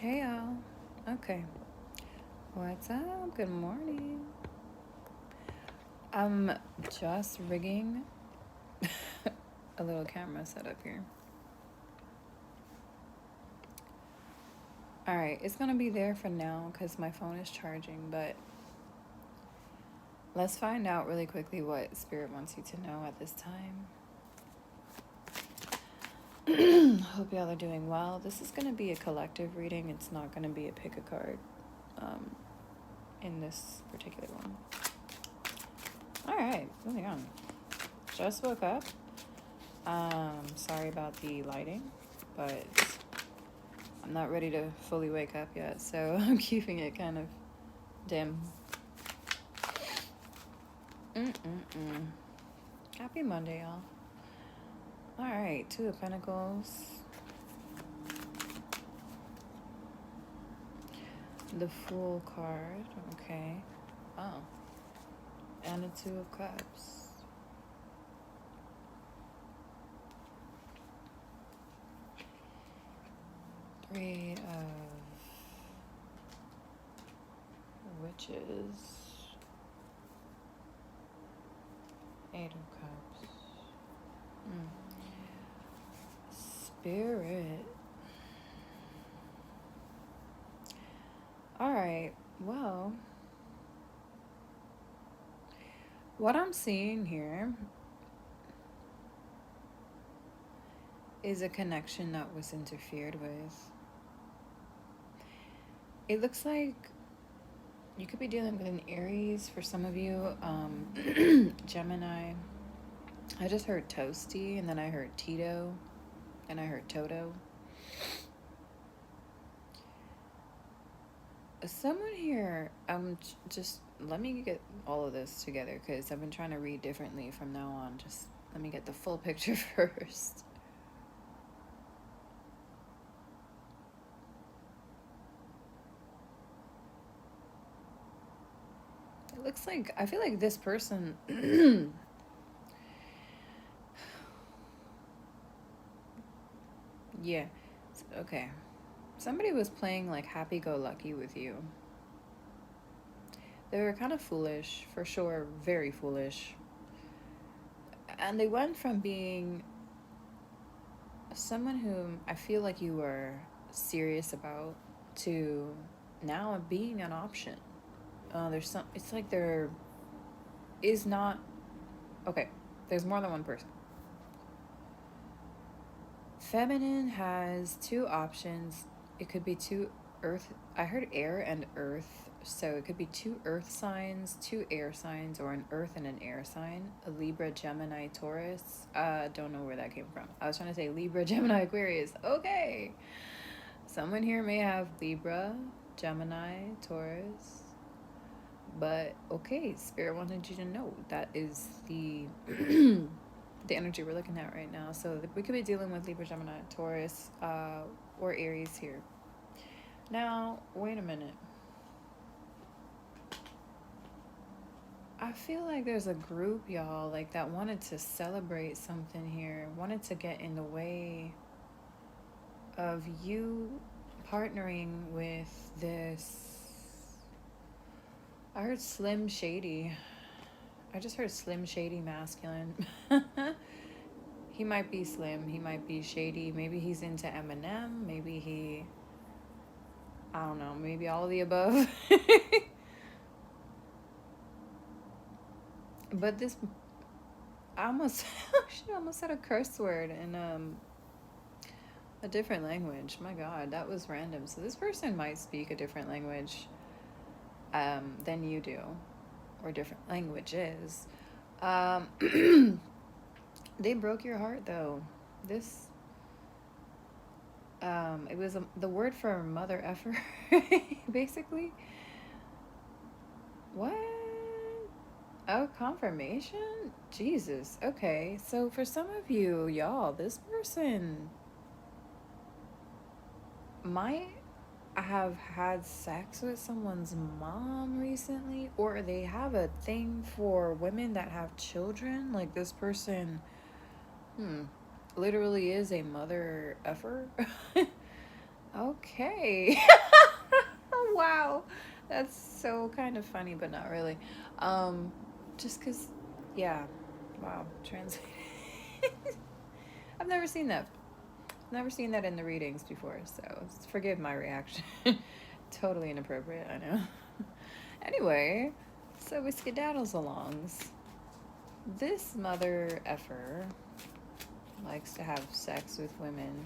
Hey y'all. Okay. What's up? Good morning. I'm just rigging a little camera setup here. Alright, it's gonna be there for now because my phone is charging, but let's find out really quickly what Spirit wants you to know at this time. Hope y'all are doing well. This is gonna be a collective reading, it's not gonna be a pick a card in this particular one. Alright, moving on. Just woke up. Sorry about the lighting, but I'm not ready to fully wake up yet, so I'm keeping it kind of dim. Happy Monday, y'all. Alright, Two of Pentacles. The Fool card, okay. Oh. And the Two of Cups. Three of Witches. Eight of Cups. Spirit. Alright, well, what I'm seeing here is a connection that was interfered with. It looks like you could be dealing with an Aries for some of you. Gemini. I just heard Toasty, and then I heard Tito, and I heard Toto. Someone here, just let me get all of this together because I've been trying to read differently from now on. Just let me get the full picture first. It looks like, I feel like this person yeah, okay. Somebody was playing like happy-go-lucky with you. They were kind of foolish, for sure, very foolish. And they went from being someone whom I feel like you were serious about to now being an option. It's like there is not, okay, there's more than one person. Feminine has two options. It could be two earth, I heard air and earth, so it could be two earth signs, two air signs, or an earth and an air sign. A Libra, Gemini, Taurus. Don't know where that came from. I was trying to say Libra, Gemini, Aquarius. Okay. Someone here may have Libra, Gemini, Taurus. But okay, Spirit wanted you to know that is the the energy we're looking at right now. So we could be dealing with Libra, Gemini, Taurus, or Aries here. Now, wait a minute. I feel like there's a group, y'all, like that wanted to celebrate something here, wanted to get in the way of you partnering with this. I heard Slim Shady. I just heard Slim Shady masculine. He might be slim, he might be shady, maybe he's into Eminem, maybe he, I don't know, maybe all of the above. But this, I almost said a curse word in a different language. My God, that was random. So this person might speak a different language than you do, or different languages. They broke your heart though. This, it was the word for mother effer, basically. What? Oh, confirmation? Jesus. Okay, so for some of you, y'all, this person might have had sex with someone's mom recently, or they have a thing for women that have children. Like this person, literally is a mother effer. Okay. Wow. That's so kind of funny, but not really. Um, just because, yeah. Wow. Translate. I've never seen that. Never seen that in the readings before, so forgive my reaction. Totally inappropriate, I know. Anyway, so we skedaddles alongs. This mother effer likes to have sex with women.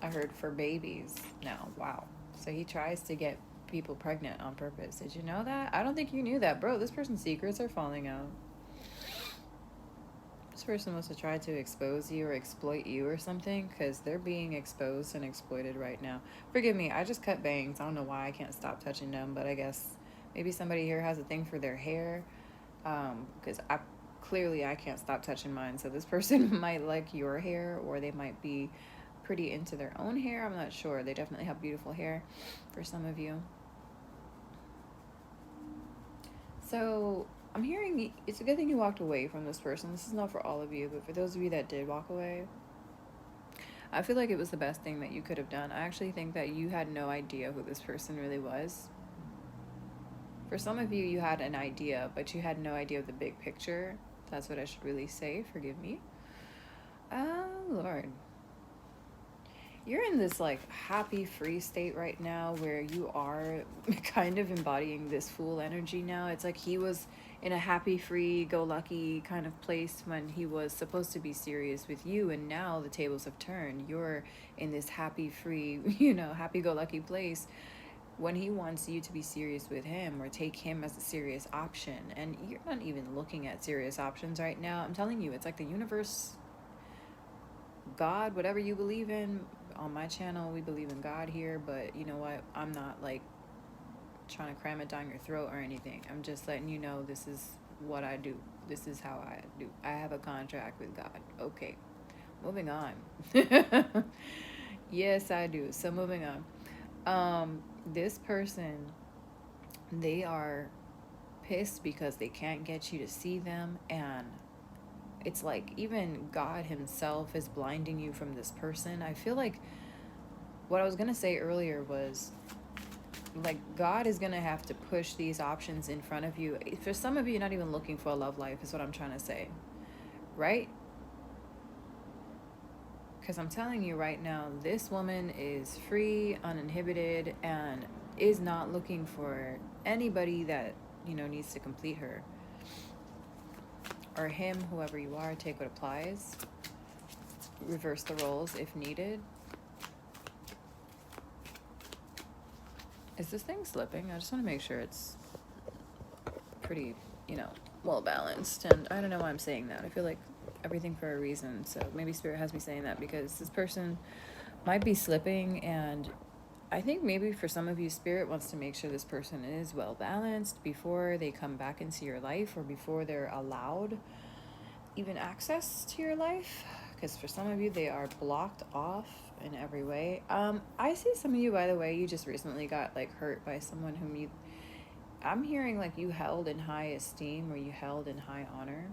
I heard for babies now. Wow. So he tries to get people pregnant on purpose. Did you know that? I don't think you knew that, bro. This person's secrets are falling out. This person must have tried to expose you or exploit you or something, because they're being exposed and exploited right now. Forgive me, I just cut bangs. I don't know why I can't stop touching them, but I guess maybe somebody here has a thing for their hair. Because I can't stop touching mine. So this person might like your hair, or they might be pretty into their own hair. I'm not sure. They definitely have beautiful hair for some of you. So I'm hearing it's a good thing you walked away from this person. This is not for all of you, but for those of you that did walk away, I feel like it was the best thing that you could have done. I actually think that you had no idea who this person really was. For some of you, you had an idea, but you had no idea of the big picture. That's what I should really say. Forgive me. Oh, Lord. You're in this like happy free state right now where you are kind of embodying this fool energy now. It's like he was in a happy free go lucky kind of place when he was supposed to be serious with you, and now the tables have turned. You're in this happy free, happy go lucky place when he wants you to be serious with him or take him as a serious option, and you're not even looking at serious options right now. I'm telling you, it's like the universe, God, whatever you believe in. On my channel, we believe in God here, but you know what? I'm not like trying to cram it down your throat or anything. I'm just letting you know this is what I do. This is how I do. I have a contract with God. Okay, moving on. Yes, I do. So moving on. This person, they are pissed because they can't get you to see them, and it's like even God himself is blinding you from this person. I feel like what I was going to say earlier was like God is going to have to push these options in front of you. For some of you, you're not even looking for a love life is what I'm trying to say, right? Because I'm telling you right now, this woman is free, uninhibited, and is not looking for anybody that needs to complete her, or him, whoever you are. Take what applies, reverse the roles if needed. Is this thing slipping? I just want to make sure it's pretty, well balanced. And I don't know why I'm saying that. I feel like everything for a reason. So maybe Spirit has me saying that because this person might be slipping, and I think maybe for some of you, Spirit wants to make sure this person is well balanced before they come back into your life, or before they're allowed even access to your life. Because for some of you, they are blocked off in every way. I see some of you, by the way, you just recently got like hurt by someone whom I'm hearing like you held in high esteem, or you held in high honor.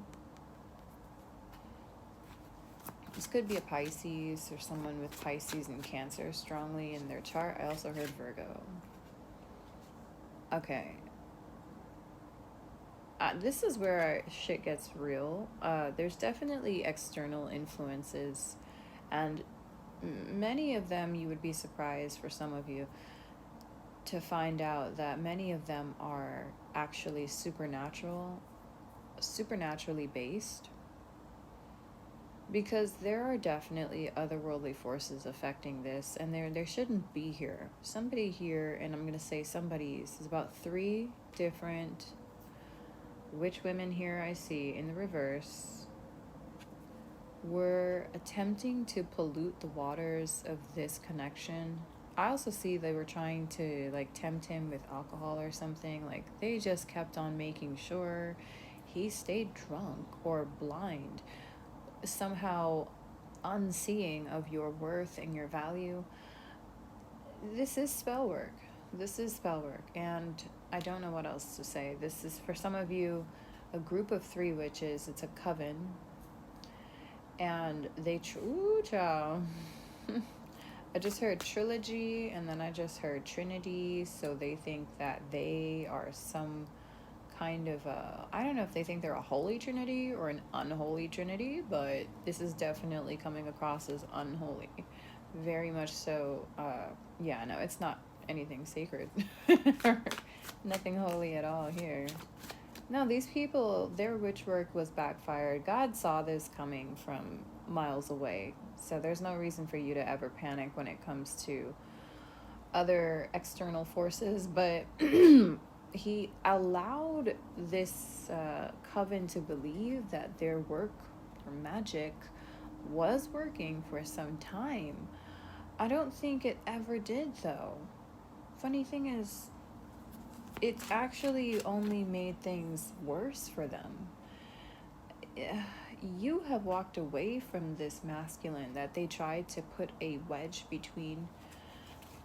This could be a Pisces, or someone with Pisces and Cancer strongly in their chart. I also heard Virgo. Okay. This is where shit gets real. There's definitely external influences, and many of them, you would be surprised for some of you to find out that many of them are actually supernaturally based, because there are definitely otherworldly forces affecting this, and there shouldn't be here. Somebody here, and I'm going to say somebody's, is about 3 different witch women here I see in the reverse, were attempting to pollute the waters of this connection. I also see they were trying to like tempt him with alcohol or something. Like they just kept on making sure he stayed drunk or blind, somehow unseeing of your worth and your value. This is spell work. And I don't know what else to say. This is, for some of you, a group of 3 witches. It's a coven, and they ooh, child. I just heard trilogy, and then I just heard Trinity. So they think that they are some kind of I don't know if they think they're a holy trinity or an unholy trinity, but this is definitely coming across as unholy. Very much so. Yeah, no, it's not anything sacred. Nothing holy at all here. No, these people, their witch work was backfired. God saw this coming from miles away. So there's no reason for you to ever panic when it comes to other external forces. But he allowed this coven to believe that their work or magic was working for some time. I don't think it ever did, though. Funny thing is, it actually only made things worse for them. You have walked away from this masculine that they tried to put a wedge between,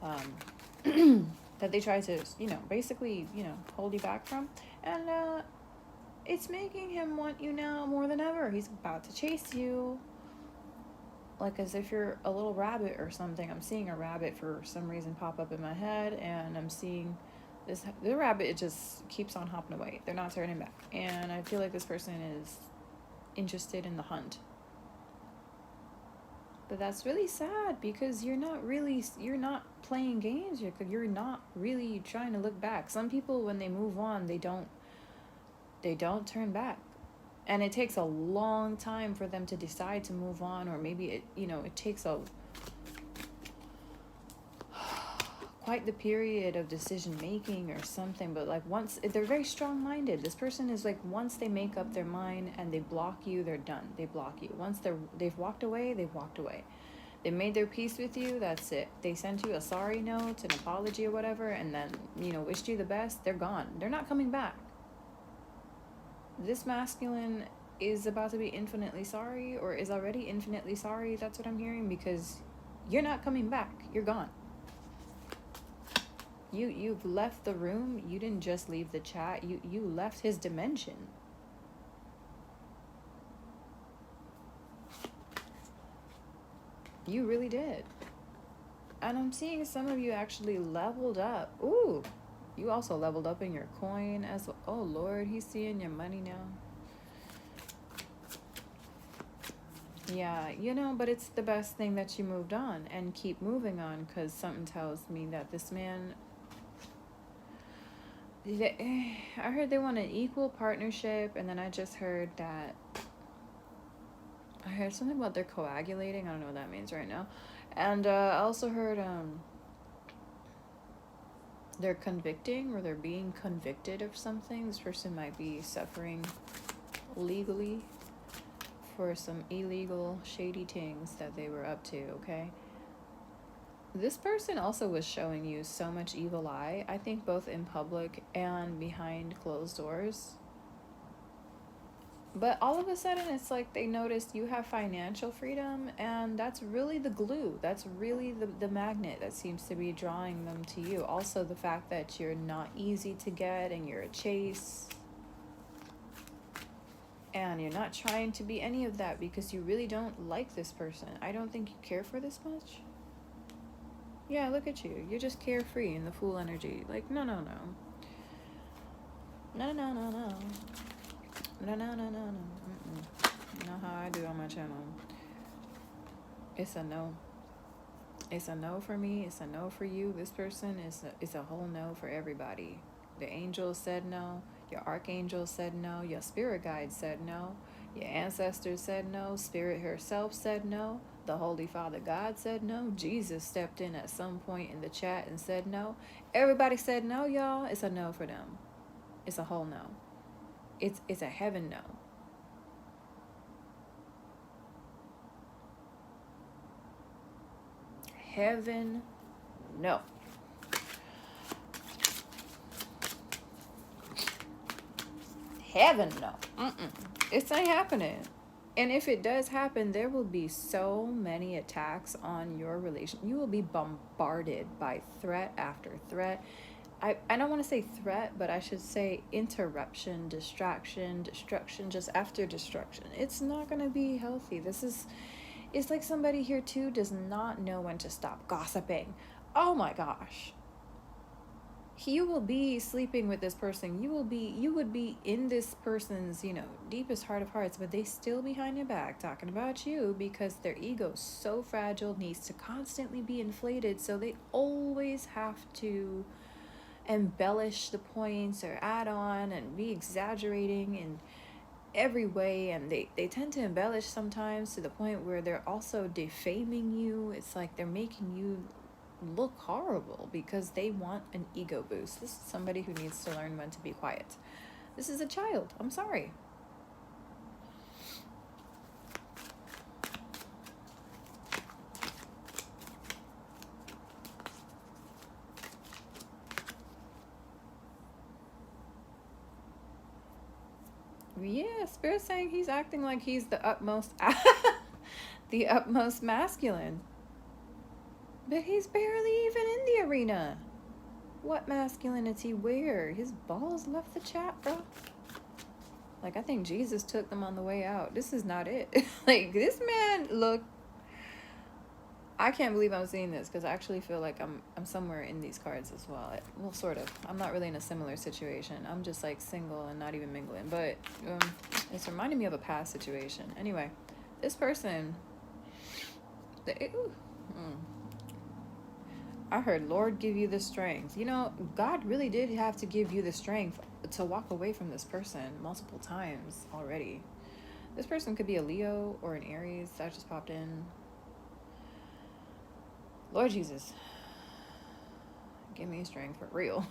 that they tried to, basically, hold you back from. And it's making him want you now more than ever. He's about to chase you. Like as if you're a little rabbit or something. I'm seeing a rabbit for some reason pop up in my head, and I'm seeing the rabbit, it just keeps on hopping away. They're not turning back. And I feel like this person is interested in the hunt. But that's really sad because you're not playing games. You're not really trying to look back. Some people, when they move on, they don't turn back. And it takes a long time for them to decide to move on, or maybe it takes quite the period of decision making or something. But like once they're very strong minded, this person is like, once they make up their mind and they block you, they're done. They block you. Once they've walked away, they've walked away. They made their peace with you, that's it. They sent you a sorry note, an apology or whatever, and then wished you the best. They're gone. They're not coming back. This masculine is about to be infinitely sorry, or is already infinitely sorry. That's what I'm hearing, because you're not coming back. You're gone. You've left the room. You didn't just leave the chat. You left his dimension. You really did. And I'm seeing some of you actually leveled up. Ooh, you also leveled up in your coin as well. Oh Lord, he's seeing your money now. Yeah, but it's the best thing that you moved on and keep moving on, because something tells me that this man, I heard they want an equal partnership, and then I just heard that, I heard something about they're coagulating. I don't know what that means right now. And I also heard they're convicting, or they're being convicted of something. This person might be suffering legally for some illegal, shady things that they were up to, okay? This person also was showing you so much evil eye, I think both in public and behind closed doors. But all of a sudden, it's like they noticed you have financial freedom, and that's really the glue. That's really the magnet that seems to be drawing them to you. Also, the fact that you're not easy to get, and you're a chase. And you're not trying to be any of that because you really don't like this person. I don't think you care for this much. Yeah, look at you. You're just carefree in the Fool energy. Like, no. No. You know how I do on my channel. It's a no. It's a no for me. It's a no for you. This person is a whole no for everybody. The angels said no. Your archangel said no. Your spirit guide said no. Your ancestors said no. Spirit herself said no. The Holy Father God said no. Jesus stepped in at some point in the chat and said no. Everybody said no, y'all. It's a no for them. It's a whole no. It's a heaven no. Heaven no. Heaven no. It's not happening. And if it does happen, there will be so many attacks on your relation. You will be bombarded by threat after threat. I don't want to say threat, but I should say interruption, distraction, destruction, just after destruction. It's not going to be healthy. It's like somebody here too does not know when to stop gossiping. Oh my gosh. You will be sleeping with this person. You would be in this person's, deepest heart of hearts, but they still behind your back talking about you because their ego's so fragile, needs to constantly be inflated, so they always have to embellish the points or add on and be exaggerating in every way, and they tend to embellish sometimes to the point where they're also defaming you. It's like they're making you look horrible because they want an ego boost. This is somebody who needs to learn when to be quiet. This is a child. I'm sorry. Yeah, Spirit's saying he's acting like he's the utmost the utmost masculine. But he's barely even in the arena. What masculinity where? His balls left the chat, bro. Like, I think Jesus took them on the way out. This is not it. Like, this man, look, I can't believe I'm seeing this because I actually feel like I'm somewhere in these cards as well. Well, sort of. I'm not really in a similar situation. I'm just like single and not even mingling. But it's reminding me of a past situation. Anyway, this person, I heard Lord give you the strength. God really did have to give you the strength to walk away from this person multiple times already. This person could be a Leo or an Aries. That just popped in. Lord Jesus, give me strength for real.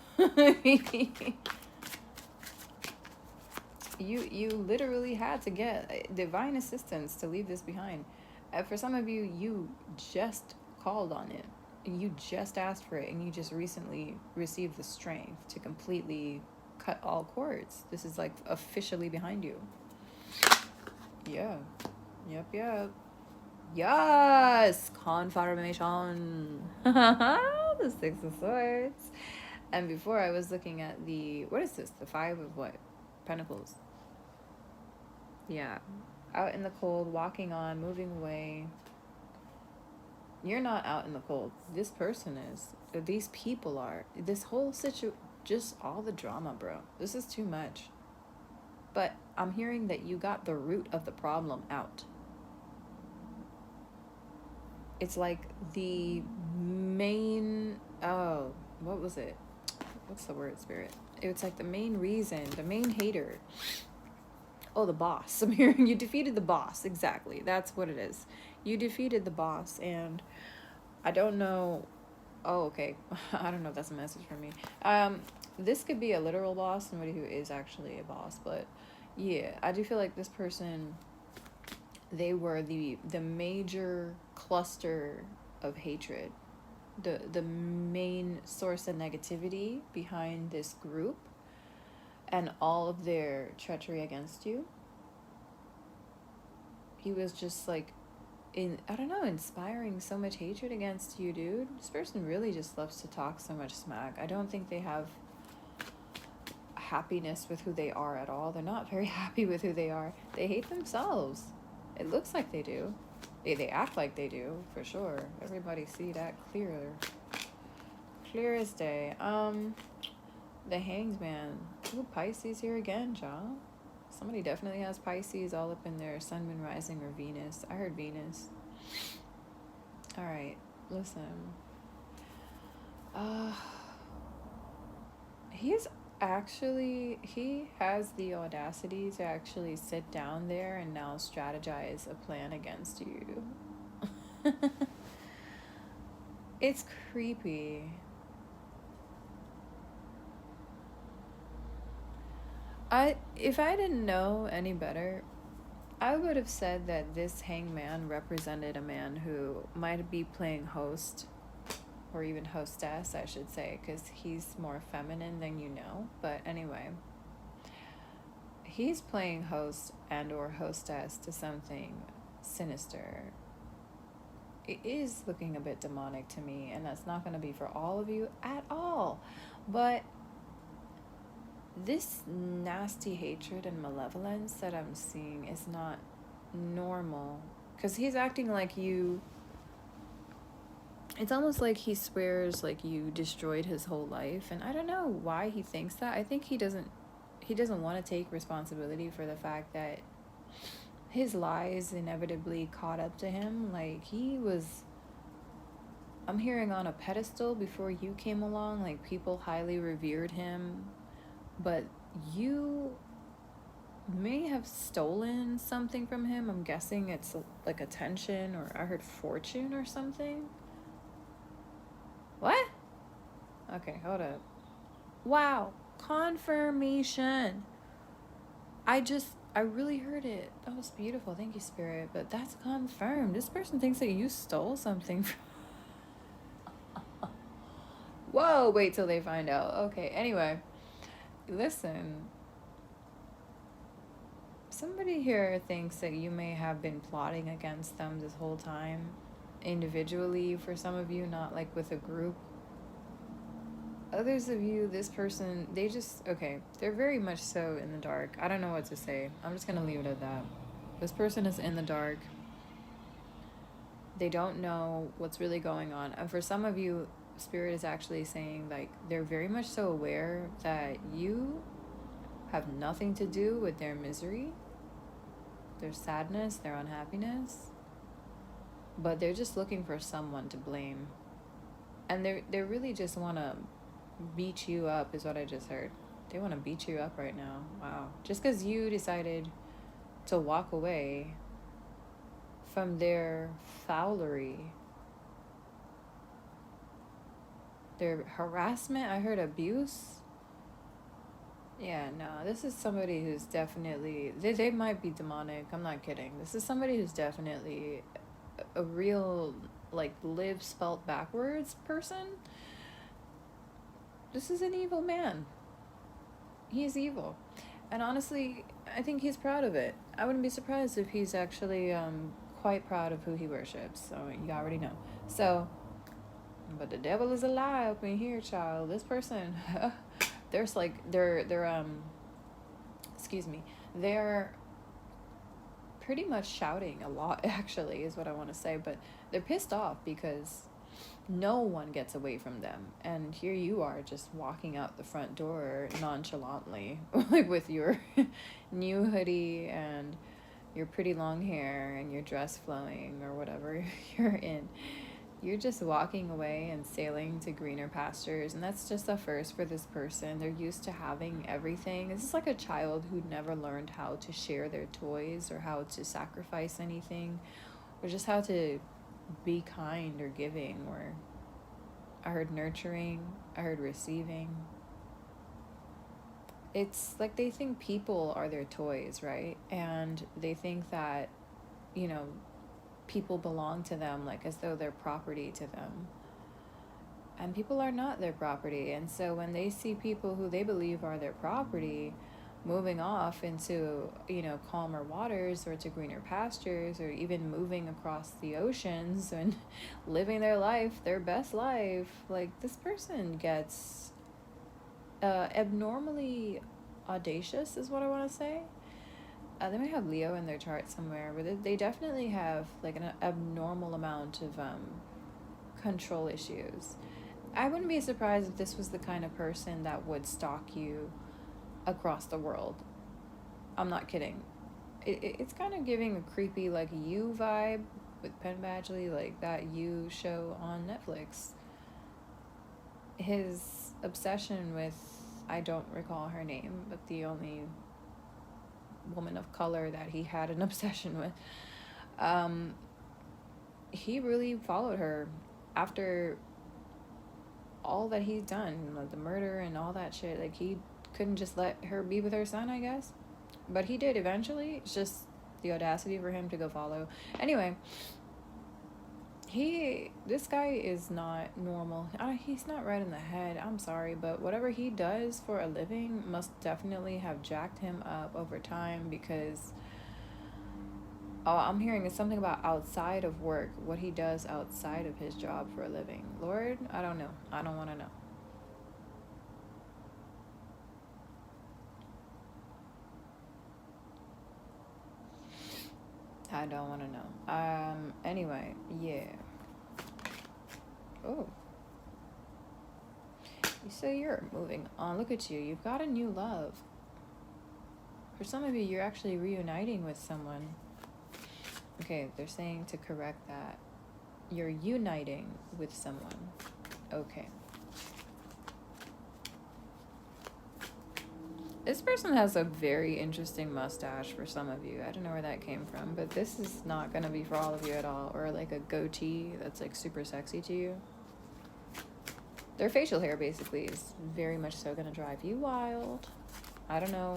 You literally had to get divine assistance to leave this behind. For some of you, you just called on it. You just asked for it, and you just recently received the strength to completely cut all cords. This is like officially behind you. Yeah. Yep. Yes! Confirmation. The Six of Swords. And before I was looking at what is this? The Five of what? Pentacles. Yeah. Out in the cold, walking on, moving away. You're not out in the cold. This person is. These people are. This whole situation, just all the drama, bro. This is too much. But I'm hearing that you got the root of the problem out. It's like the main, what was it? What's the word, Spirit? It's like the main reason, the main hater. Oh, the boss. I'm hearing you defeated the boss. Exactly. That's what it is. You defeated the boss, and I don't know. Oh, okay. I don't know if that's a message for me. This could be a literal boss, somebody who is actually a boss, but yeah, I do feel like this person, they were the major cluster of hatred, the main source of negativity behind this group and all of their treachery against you. He was just like inspiring so much hatred against you, dude. This person really just loves to talk so much smack. I don't think they have happiness with who they are at all. They're not very happy with who they are. They hate themselves. It looks like they do. They act like they do, for sure. Everybody see that clear as day. The Hangman. Ooh, Pisces here again, y'all. Somebody definitely has Pisces all up in their sun, moon, rising, or Venus. I heard Venus. All right, listen. He has the audacity to actually sit down there and now strategize a plan against you. It's creepy. If I didn't know any better, I would have said that this hangman represented a man who might be playing host, or even hostess, I should say, because he's more feminine than you know. But anyway, he's playing host and or hostess to something sinister. It is looking a bit demonic to me, and that's not going to be for all of you at all. But this nasty hatred and malevolence that I'm seeing is not normal. Because he's acting like you. It's almost like he swears like you destroyed his whole life, and I don't know why he thinks that. I think he doesn't want to take responsibility for the fact that his lies inevitably caught up to him. Like, he was, I'm hearing, on a pedestal before you came along. Like, people highly revered him, but you may have stolen something from him. I'm guessing it's like attention, or I heard fortune or something. What? Okay, hold up. Wow, confirmation. I really heard it. That was beautiful. Thank you, Spirit. But that's confirmed. This person thinks that you stole something from. Whoa, wait till they find out. Okay, anyway. Listen. Somebody here thinks that you may have been plotting against them this whole time. Individually, for some of you, not like with a group. Others of you, this person, they just, okay, they're very much so in the dark. I don't know what to say. I'm just going to leave it at that. This person is in the dark. They don't know what's really going on. And for some of you, Spirit is actually saying, like, they're very much so aware that you have nothing to do with their misery, their sadness, their unhappiness. But they're just looking for someone to blame. And they really just want to beat you up, is what I just heard. They want to beat you up right now. Wow. Just because you decided to walk away from their foulery, their harassment. I heard abuse. Yeah, no, this is somebody who's definitely, they might be demonic. I'm not kidding. This is somebody who's definitely a real, like, live spelt backwards person. This is an evil man. He's evil. And honestly, I think he's proud of it. I wouldn't be surprised if he's actually quite proud of who he worships. So you already know. So, but the devil is a lie up in here, child. This person, there's like, excuse me, they're pretty much shouting a lot, actually, is what I want to say. But they're pissed off because no one gets away from them, and here you are just walking out the front door nonchalantly, like with your new hoodie and your pretty long hair and your dress flowing or whatever you're in. You're just walking away and sailing to greener pastures, and that's just a first for this person. They're used to having everything. This is like a child who never learned how to share their toys or how to sacrifice anything or just how to be kind or giving, or I heard nurturing, I heard receiving. It's like they think people are their toys, right? And they think that, you know, people belong to them, like as though they're property to them. And people are not their property. And so when they see people who they believe are their property moving off into, you know, calmer waters or to greener pastures, or even moving across the oceans and living their life, their best life, like, this person gets abnormally audacious, is what I want to say. They might have Leo in their chart somewhere, but they definitely have like an abnormal amount of control issues. I wouldn't be surprised if this was the kind of person that would stalk you across the world. I'm not kidding. It's kind of giving a creepy, like, You vibe with Penn Badgley, like that You show on Netflix. His obsession with, I don't recall her name, but the only woman of color that he had an obsession with, he really followed her after all that he's done, like the murder and all that shit. Like, he couldn't just let her be with her son, I guess. But he did eventually. It's just the audacity for him to go follow. Anyway, this guy is not normal. He's not right in the head. I'm sorry, but whatever he does for a living must definitely have jacked him up over time, because all I'm hearing is something about outside of work, what he does outside of his job for a living. Lord, I don't know. I don't want to know. I don't want to know. Anyway, yeah. Oh. So you're moving on. Look at you. You've got a new love. For some of you, you're actually reuniting with someone. Okay, they're saying to correct that. You're uniting with someone. Okay. This person has a very interesting mustache for some of you. I don't know where that came from, but this is not going to be for all of you at all. Or like a goatee that's like super sexy to you. Their facial hair basically is very much so going to drive you wild. I don't know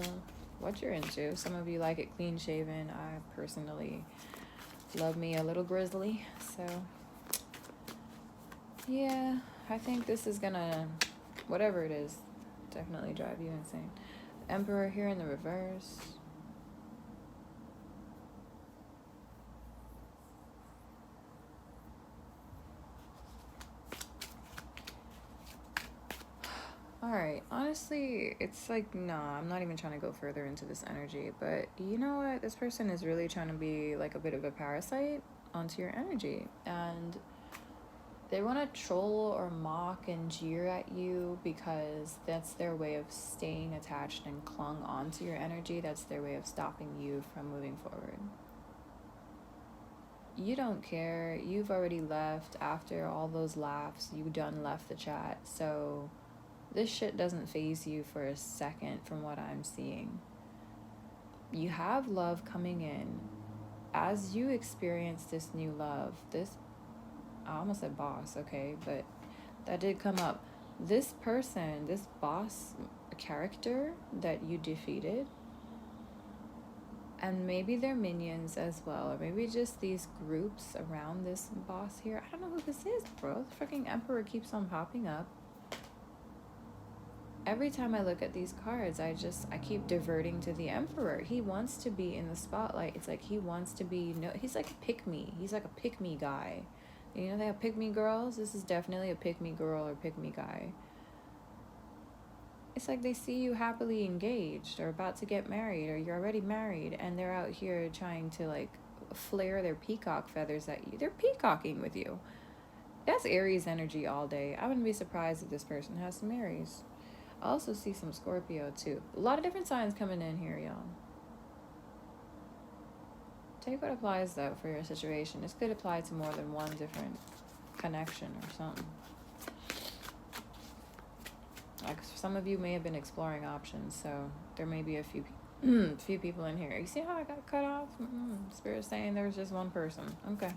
what you're into. Some of you like it clean shaven. I personally love me a little grizzly. So yeah, I think this is going to, whatever it is, definitely drive you insane. Emperor here in the reverse. Alright, honestly, it's like, nah, I'm not even trying to go further into this energy, but you know what? This person is really trying to be like a bit of a parasite onto your energy, and they want to troll or mock and jeer at you because that's their way of staying attached and clung onto your energy. That's their way of stopping you from moving forward. You don't care. You've already left after all those laughs. You done left the chat. So this shit doesn't faze you for a second from what I'm seeing. You have love coming in. As you experience this new love, I almost said boss, okay, but that did come up. This person, this boss character that you defeated, and maybe they're minions as well, or maybe just these groups around this boss here. I don't know who this is, bro. The freaking Emperor keeps on popping up. Every time I look at these cards, I keep diverting to the Emperor. He wants to be in the spotlight. It's like he wants to be, he's like a pick-me. He's like a pick-me guy. You know, they have pick-me girls. This is definitely a pick-me girl or pick-me guy. It's like they see you happily engaged or about to get married, or you're already married, and they're out here trying to like flare their peacock feathers at you. They're peacocking with you. That's Aries energy all day. I wouldn't be surprised if this person has some Aries. I also see some Scorpio too. A lot of different signs coming in here, y'all. Take what applies though for your situation. This could apply to more than one different connection or something. Like some of you may have been exploring options, so there may be a few people in here. You see how I got cut off? Spirit saying there's just one person. Okay.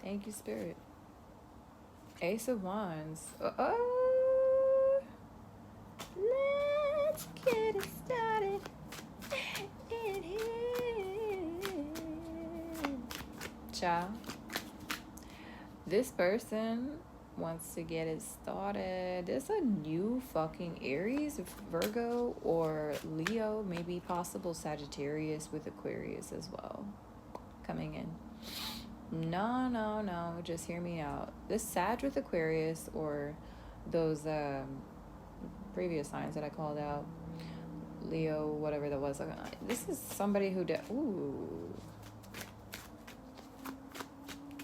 Thank you, Spirit. Ace of Wands. Let's get it started in here. Child, this person wants to get it started. There's a new fucking Aries, Virgo, or Leo, maybe possible Sagittarius with Aquarius as well coming in. No, just hear me out. This Sag with Aquarius, or those previous signs that I called out, Leo, whatever that was. This is somebody who did. Ooh,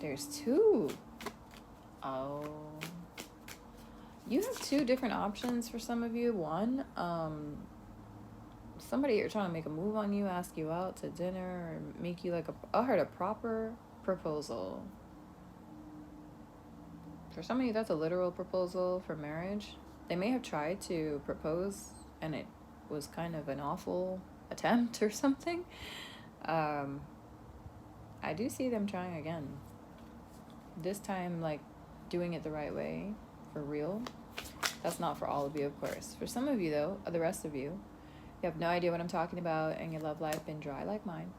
there's two. Oh, you have two different options for some of you. One, somebody you're trying to make a move on you, ask you out to dinner, or make you like I heard a proper proposal. For some of you, that's a literal proposal for marriage. They may have tried to propose and it was kind of an awful attempt or something. I do see them trying again. This time, like, doing it the right way, for real. That's not for all of you, of course. For some of you, though, the rest of you have no idea what I'm talking about, and your love life been dry like mine.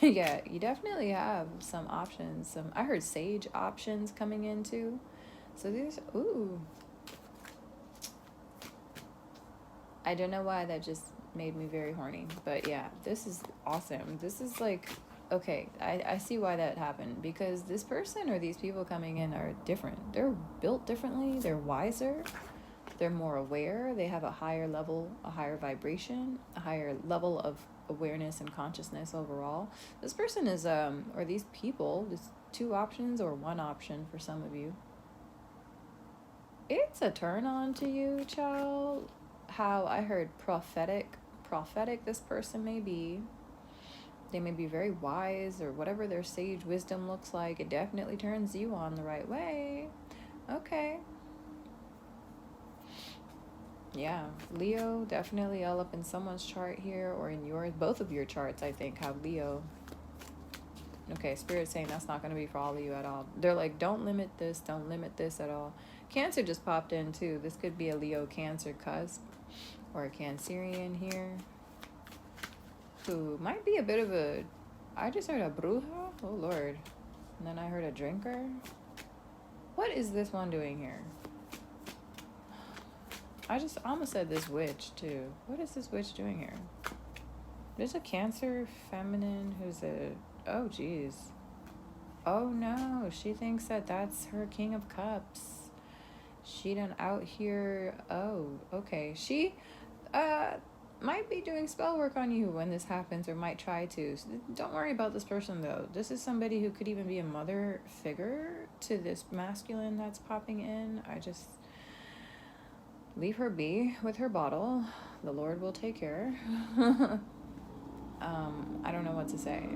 Yeah, you definitely have some options. I heard sage options coming in, too. So these, ooh. I don't know why that just made me very horny. But yeah, this is awesome. This is like, okay, I see why that happened. Because this person or these people coming in are different. They're built differently. They're wiser. They're more aware. They have a higher level, a higher vibration, a higher level of awareness and consciousness overall. This person is or these people, there's two options or one option for some of you. It's a turn on to you, child. How I heard prophetic this person may be. They may be very wise or whatever their sage wisdom looks like. It definitely turns you on the right way. Okay. Yeah, Leo definitely all up in someone's chart here or in yours. Both of your charts, I think, have Leo. Okay, Spirit's saying that's not going to be for all of you at all. They're like, don't limit this at all. Cancer just popped in too. This could be a Leo Cancer cusp or a Cancerian here who might be a bit of a, I just heard a bruja. Oh Lord. And then I heard a drinker. What is this one doing here? I almost said this witch too. What is this witch doing here? There's a Cancer feminine who's a, oh geez. Oh no, she thinks that that's her King of Cups. She done out here. Oh, okay. She might be doing spell work on you when this happens, or might try to. So don't worry about this person though. This is somebody who could even be a mother figure to this masculine that's popping in. I just leave her be with her bottle. The Lord will take care. I don't know what to say.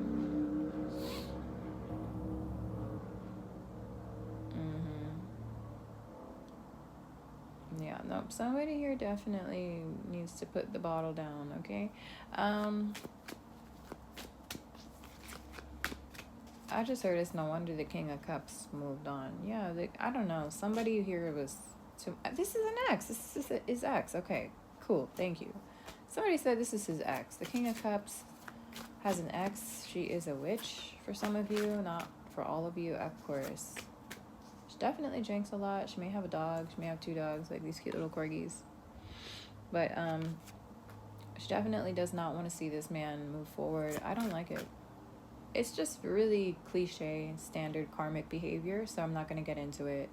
Yeah, nope. Somebody here definitely needs to put the bottle down, okay? I just heard it's no wonder the King of Cups moved on. Yeah, I don't know. Somebody here was... this is an ex. This is his ex. Okay, cool. Thank you. Somebody said this is his ex. The King of Cups has an ex. She is a witch for some of you, not for all of you, of course. She definitely drinks a lot. She may have a dog. She may have 2 dogs, like these cute little corgis. But she definitely does not want to see this man move forward. I don't like it. It's just really cliche, standard karmic behavior, so I'm not going to get into it.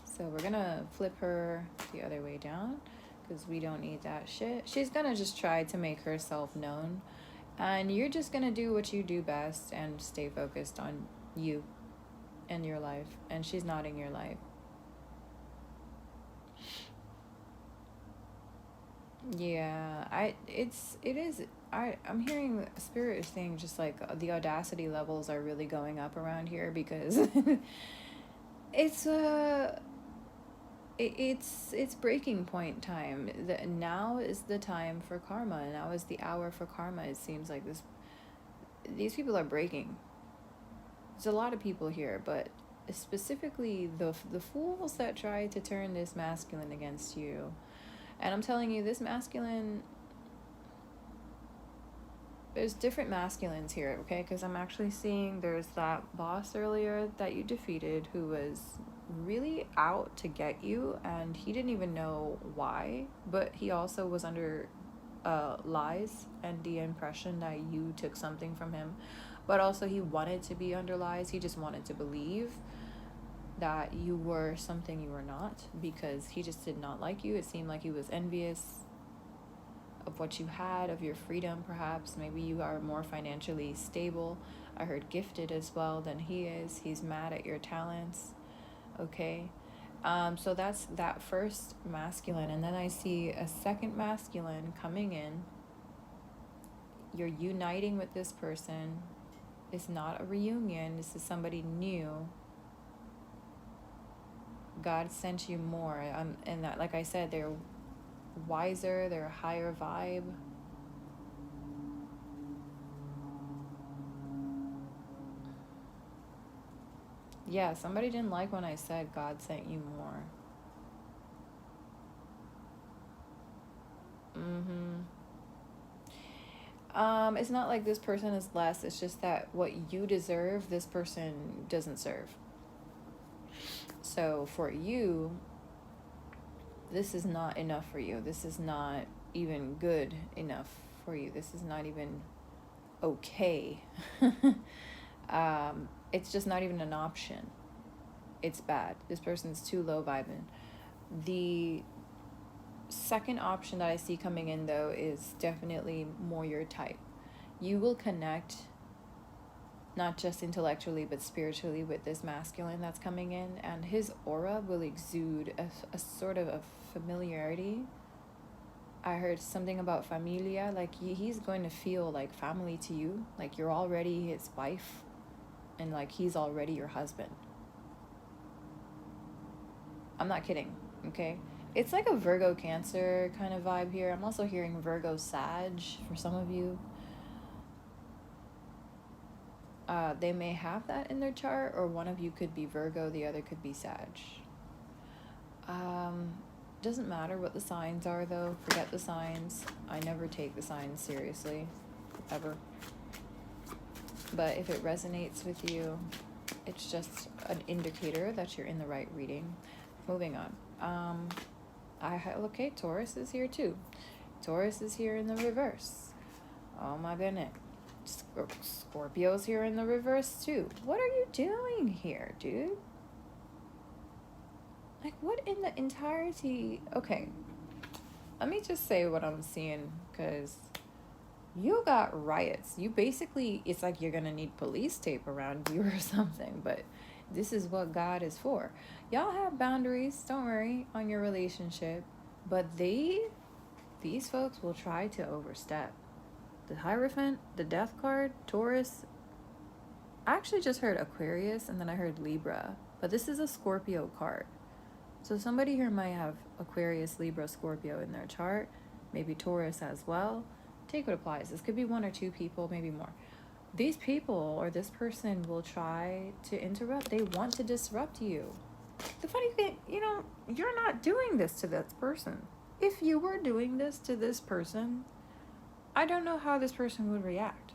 So we're going to flip her the other way down because we don't need that shit. She's going to just try to make herself known. And you're just going to do what you do best and stay focused on you and your life. And she's not in your life. Yeah, I'm hearing Spirit is saying just like the audacity levels are really going up around here because it's breaking point time. Now is the time for karma. Now is the hour for karma. It seems like these people are breaking. There's a lot of people here, but specifically the fools that try to turn this masculine against you. And I'm telling you, this masculine, there's different masculines here, okay? Because I'm actually seeing there's that boss earlier that you defeated who was really out to get you, and he didn't even know why, but he also was under lies and the impression that you took something from him. But also he wanted to be under lies. He just wanted to believe that you were something you were not, because he just did not like you. It seemed like he was envious of what you had, of your freedom perhaps. Maybe you are more financially stable. I heard gifted as well than he is. He's mad at your talents. Okay. So that's that first masculine. And then I see a second masculine coming in. You're uniting with this person. It's not a reunion. This is somebody new. God sent you more. And that, like I said, they're wiser, they're a higher vibe. Yeah, somebody didn't like when I said God sent you more. It's not like this person is less. It's just that what you deserve, this person doesn't serve. So for you, this is not enough for you. This is not even good enough for you. This is not even okay. It's just not even an option. It's bad. This person's too low vibing. The second option that I see coming in, though, is definitely more your type. You will connect not just intellectually but spiritually with this masculine that's coming in, and his aura will exude a sort of a familiarity. I heard something about familia, like he's going to feel like family to you, like you're already his wife, and like he's already your husband. I'm not kidding, okay? It's like a Virgo Cancer kind of vibe here. I'm also hearing Virgo Sag for some of you. They may have that in their chart, or one of you could be Virgo, the other could be Sag. Doesn't matter what the signs are, though. Forget the signs. I never take the signs seriously, ever. But if it resonates with you, it's just an indicator that you're in the right reading. Moving on. Okay, Taurus is here too. Taurus is here in the reverse. Oh my goodness. Scorpio's here in the reverse too. What are you doing here, dude? Like, what in the entirety? Okay, let me just say what I'm seeing, because you got riots. You basically, it's like you're gonna need police tape around you or something, but this is what God is for. Y'all have boundaries, don't worry, on your relationship, but these folks will try to overstep. The Hierophant, the Death card, Taurus. I actually just heard Aquarius, and then I heard Libra, but this is a Scorpio card. So somebody here might have Aquarius, Libra, Scorpio in their chart, maybe Taurus as well. Take what applies. This could be one or two people, maybe more. These people or this person will try to interrupt. They want to disrupt you. The funny thing, you're not doing this to this person. If you were doing this to this person, I don't know how this person would react.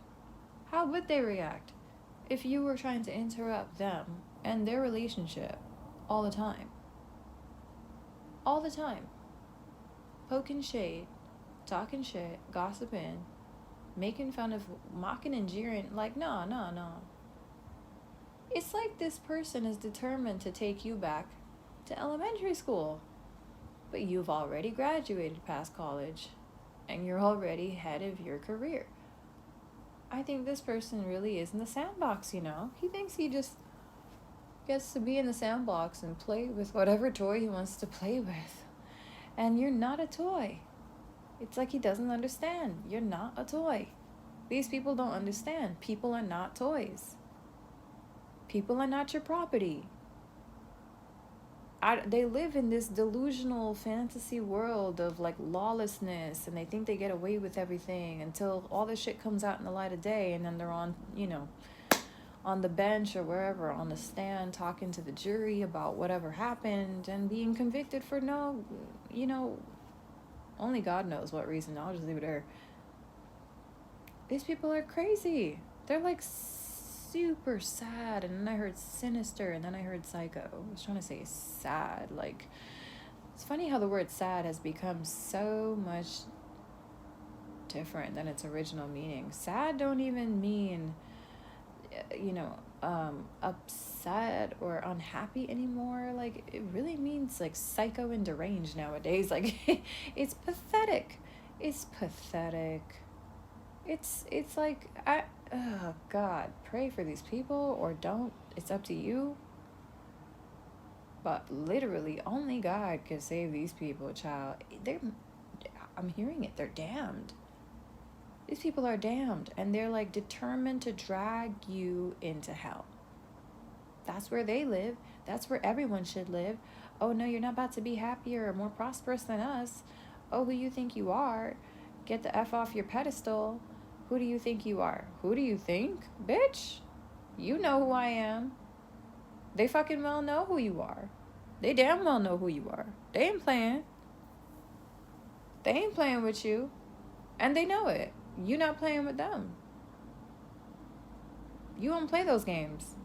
How would they react if you were trying to interrupt them and their relationship all the time? All the time. Poking shade, talking shit, gossiping, making fun of, mocking and jeering. Like, no. It's like this person is determined to take you back to elementary school. But you've already graduated past college, and you're already ahead of your career. I think this person really is in the sandbox, He thinks he just gets to be in the sandbox and play with whatever toy he wants to play with. And you're not a toy. It's like he doesn't understand. You're not a toy. These people don't understand. People are not toys. People are not your property. They live in this delusional fantasy world of like lawlessness, and they think they get away with everything until all this shit comes out in the light of day, and then they're on the bench or wherever, on the stand, talking to the jury about whatever happened and being convicted for only God knows what reason. I'll just leave it there. These people are crazy. They're like super sad, and then I heard sinister, and then I heard psycho. I was trying to say sad. Like, it's funny how the word sad has become so much different than its original meaning. Sad don't even mean upset or unhappy anymore. Like, it really means like psycho and deranged nowadays. Like, it's pathetic. It's like, oh God, pray for these people or don't. It's up to you. But literally, only God can save these people, child. I'm hearing it. They're damned. These people are damned, and they're like determined to drag you into hell. That's where they live. That's where everyone should live. Oh no, you're not about to be happier or more prosperous than us. Oh, who you think you are? Get the F off your pedestal. Who do you think you are? Who do you think? Bitch, you know who I am. They fucking well know who you are. They damn well know who you are. They ain't playing. They ain't playing with you. And they know it. You not playing with them. You don't play those games.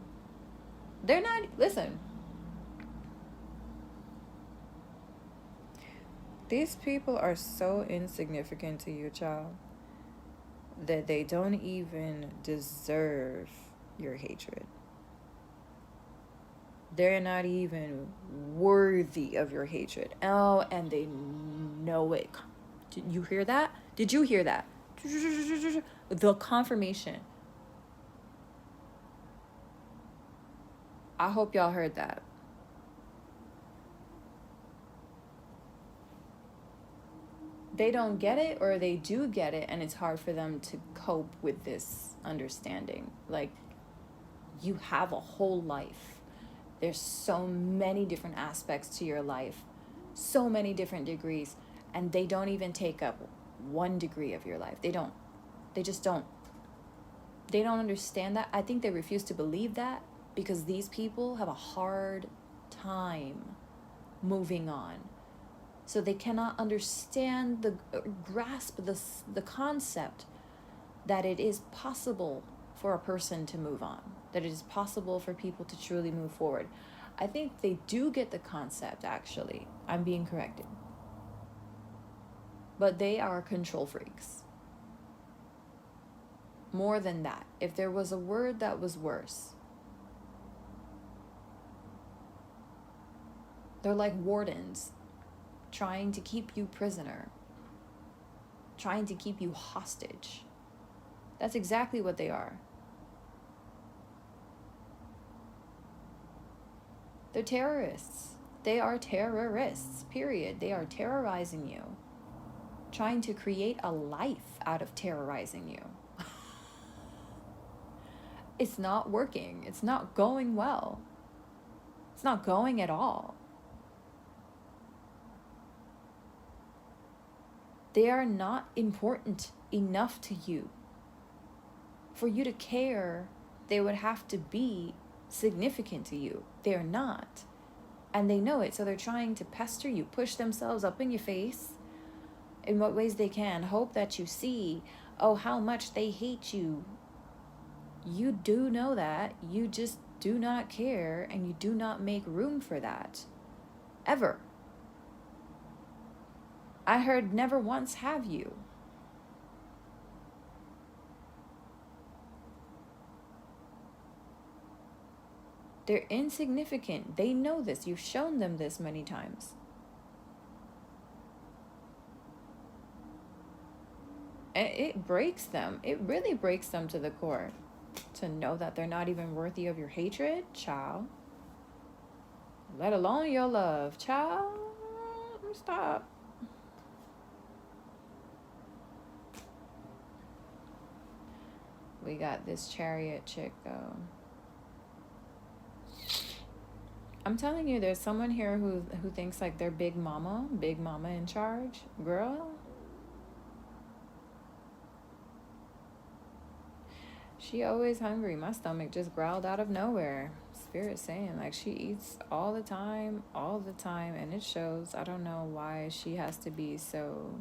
They're not, listen. These people are so insignificant to you, child, that they don't even deserve your hatred. They're not even worthy of your hatred. Oh, and they know it. Did you hear that? Did you hear that? The confirmation. I hope y'all heard that. They don't get it, or they do get it, and it's hard for them to cope with this understanding. Like, you have a whole life. There's so many different aspects to your life, so many different degrees, and they don't even take up 1 degree of your life. They don't. They just don't. They don't understand that. I think they refuse to believe that because these people have a hard time moving on. So they cannot understand grasp the concept that it is possible for a person to move on, that it is possible for people to truly move forward. I think they do get the concept, actually. I'm being corrected. But they are control freaks. More than that, if there was a word that was worse, they're like wardens trying to keep you prisoner, trying to keep you hostage. That's exactly what they are. They're terrorists. They are terrorists, period. They are terrorizing you, trying to create a life out of terrorizing you. It's not working. It's not going well. It's not going at all. They are not important enough to you. For you to care, they would have to be significant to you. They're not. And they know it, so they're trying to pester you, push themselves up in your face in what ways they can. Hope that you see, oh, how much they hate you. You do know that. You just do not care, and you do not make room for that. Ever. I heard never once have you. They're insignificant. They know this. You've shown them this many times. And it breaks them. It really breaks them to the core. To know that they're not even worthy of your hatred, child. Let alone your love, child. Stop. We got this Chariot chick, though. I'm telling you, there's someone here who thinks like they're big mama in charge. Girl. She always hungry. My stomach just growled out of nowhere. Spirit saying like she eats all the time, and it shows. I don't know why she has to be so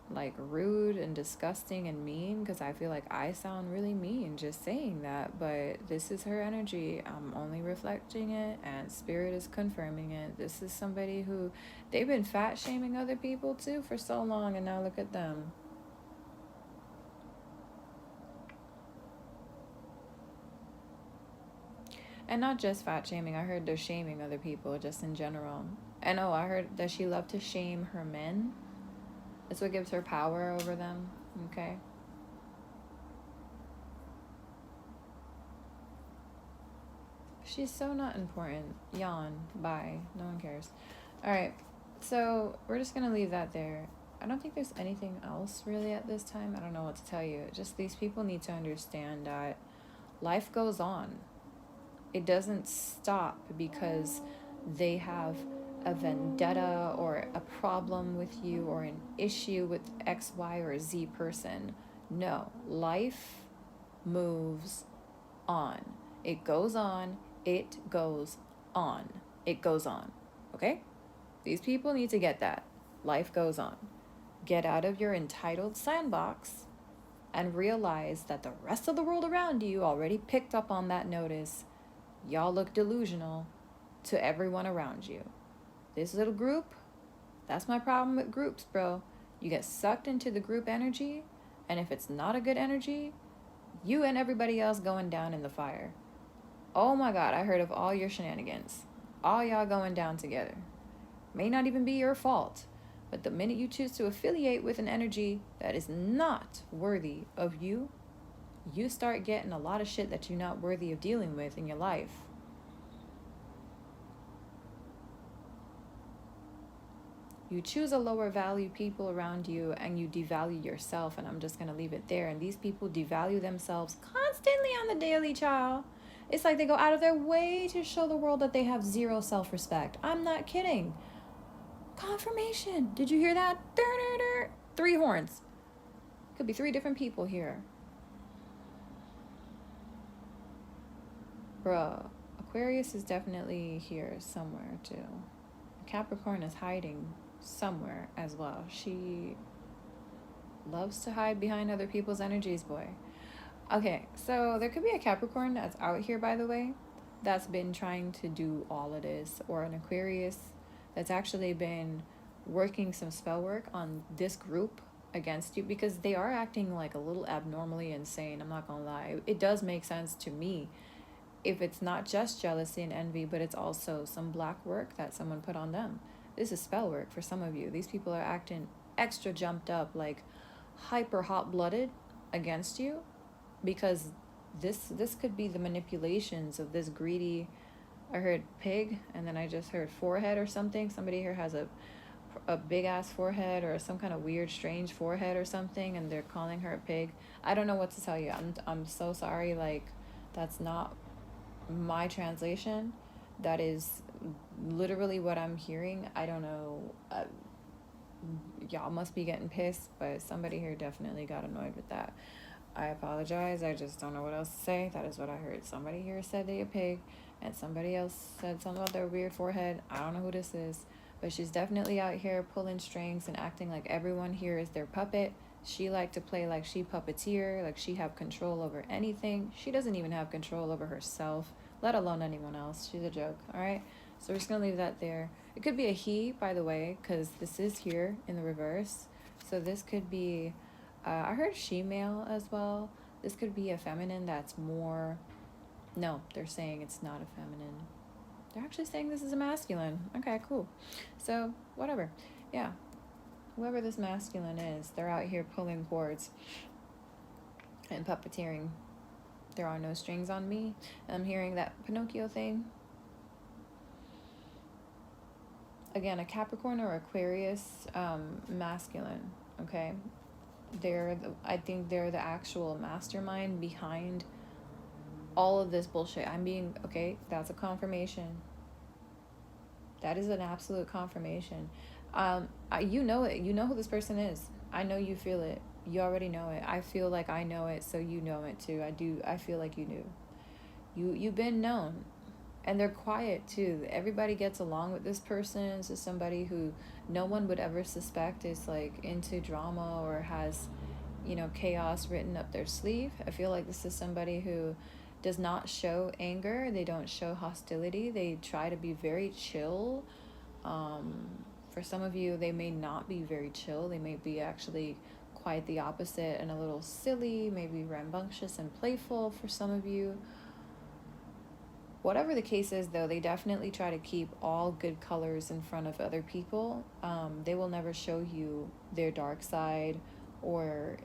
like rude and disgusting and mean, because I feel like I sound really mean just saying that, but this is her energy. I'm only reflecting it, and Spirit is confirming it. This is somebody who, they've been fat shaming other people too for so long, and now look at them. And not just fat shaming. I heard they're shaming other people just in general. And oh, I heard that she loved to shame her men. That's what gives her power over them. Okay. She's so not important. Yawn. Bye. No one cares. Alright. So we're just going to leave that there. I don't think there's anything else really at this time. I don't know what to tell you. Just these people need to understand that life goes on. It doesn't stop because they have a vendetta or a problem with you or an issue with X, Y, or Z person. No, life moves on. It goes on. It goes on. It goes on. Okay? These people need to get that. Life goes on. Get out of your entitled sandbox and realize that the rest of the world around you already picked up on that notice. Y'all look delusional to everyone around you. This little group, that's my problem with groups, bro. You get sucked into the group energy, and if it's not a good energy, you and everybody else going down in the fire. Oh my God, I heard of all your shenanigans. All y'all going down together. May not even be your fault, But the minute you choose to affiliate with an energy that is not worthy of you, you start getting a lot of shit that you're not worthy of dealing with in your life. You choose a lower value people around you and you devalue yourself, and I'm just going to leave it there. And these people devalue themselves constantly on the daily, child. It's like they go out of their way to show the world that they have zero self-respect. I'm not kidding. Confirmation. Did you hear that? 3 horns. Could be 3 different people here. Bruh, Aquarius is definitely here somewhere too. Capricorn is hiding somewhere as well. She loves to hide behind other people's energies, boy. Okay, so there could be a Capricorn that's out here, by the way, that's been trying to do all of this, or an Aquarius that's actually been working some spell work on this group against you, because they are acting like a little abnormally insane. I'm not gonna lie. It does make sense to me if it's not just jealousy and envy, but it's also some black work that someone put on them. This is spell work for some of you. These people are acting extra jumped up, like hyper hot-blooded against you, because this could be the manipulations of this greedy. I heard pig, and then I just heard forehead or something. Somebody here has a big ass forehead, or some kind of weird strange forehead or something, and they're calling her a pig. I don't know what to tell you. I'm so sorry. Like, that's not my translation. That is literally what I'm hearing. I don't know. Y'all must be getting pissed, but somebody here definitely got annoyed with that. I apologize. I just don't know what else to say. That is what I heard. Somebody here said they a pig, and somebody else said something about their weird forehead. I don't know who this is, but she's definitely out here pulling strings and acting like everyone here is their puppet. She like to play like she puppeteer, like she have control over anything. She doesn't even have control over herself, let alone anyone else. She's a joke, all right? So we're just going to leave that there. It could be a he, by the way, because this is here in the reverse. So this could be... I heard she-male as well. This could be a feminine that's more... No, they're saying it's not a feminine. They're actually saying this is a masculine. Okay, cool. So, whatever. Yeah. Whoever this masculine is, they're out here pulling cords and puppeteering. There are no strings on me. I'm hearing that Pinocchio thing. Again, a Capricorn or Aquarius masculine, okay? I think they're the actual mastermind behind all of this bullshit. Okay, that's a confirmation. That is an absolute confirmation. You know it. You know who this person is. I know you feel it. You already know it. I feel like I know it, so you know it too. I feel like you knew. You've been known. And they're quiet too. Everybody gets along with this person. This is somebody who no one would ever suspect is like into drama or has, chaos written up their sleeve. I feel like this is somebody who does not show anger. They don't show hostility. They try to be very chill. For some of you, they may not be very chill. They may be actually quite the opposite and a little silly, maybe rambunctious and playful for some of you. Whatever the case is, though, they definitely try to keep all good colors in front of other people. They will never show you their dark side, or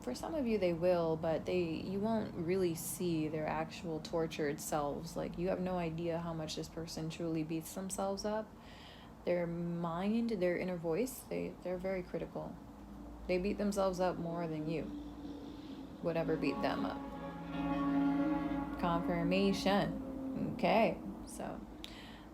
for some of you they will, but you won't really see their actual tortured selves. Like, you have no idea how much this person truly beats themselves up. Their mind, their inner voice, they're very critical. They beat themselves up more than you would ever beat them up. Confirmation. Okay, so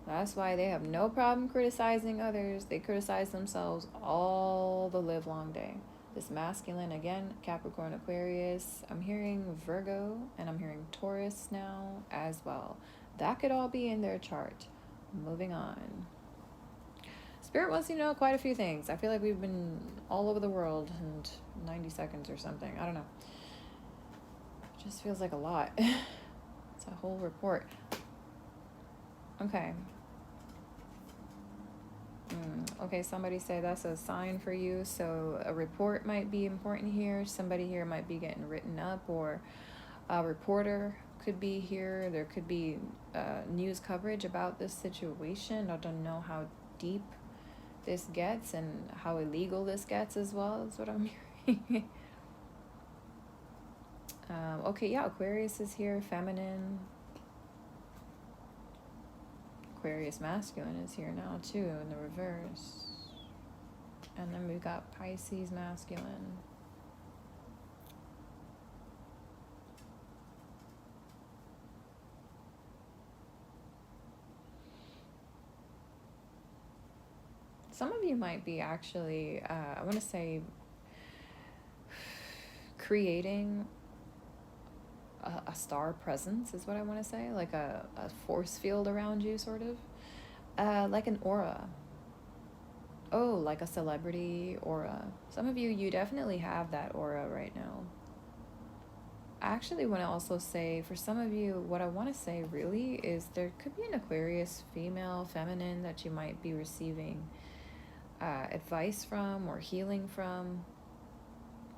that's why they have no problem criticizing others. They criticize themselves all the live long day. This masculine, again, Capricorn, Aquarius. I'm hearing Virgo, and I'm hearing Taurus now as well. That could all be in their chart. Moving on. Spirit wants you to know quite a few things. I feel like we've been all over the world in 90 seconds or something. I don't know. It just feels like a lot. It's a whole report. Okay. Okay, somebody said that's a sign for you. So a report might be important here. Somebody here might be getting written up, or a reporter could be here. There could be news coverage about this situation. I don't know how deep this gets and how illegal this gets as well, is what I'm hearing. Okay, yeah, Aquarius is here, feminine. Aquarius masculine is here now too, in the reverse. And then we've got Pisces masculine. Some of you might be actually, I want to say, creating a star presence is what I want to say, like a force field around you, sort of. Like an aura. Oh, like a celebrity aura. Some of you, you definitely have that aura right now. I actually want to also say, for some of you, what I want to say really is there could be an Aquarius female, feminine, that you might be receiving advice from or healing from.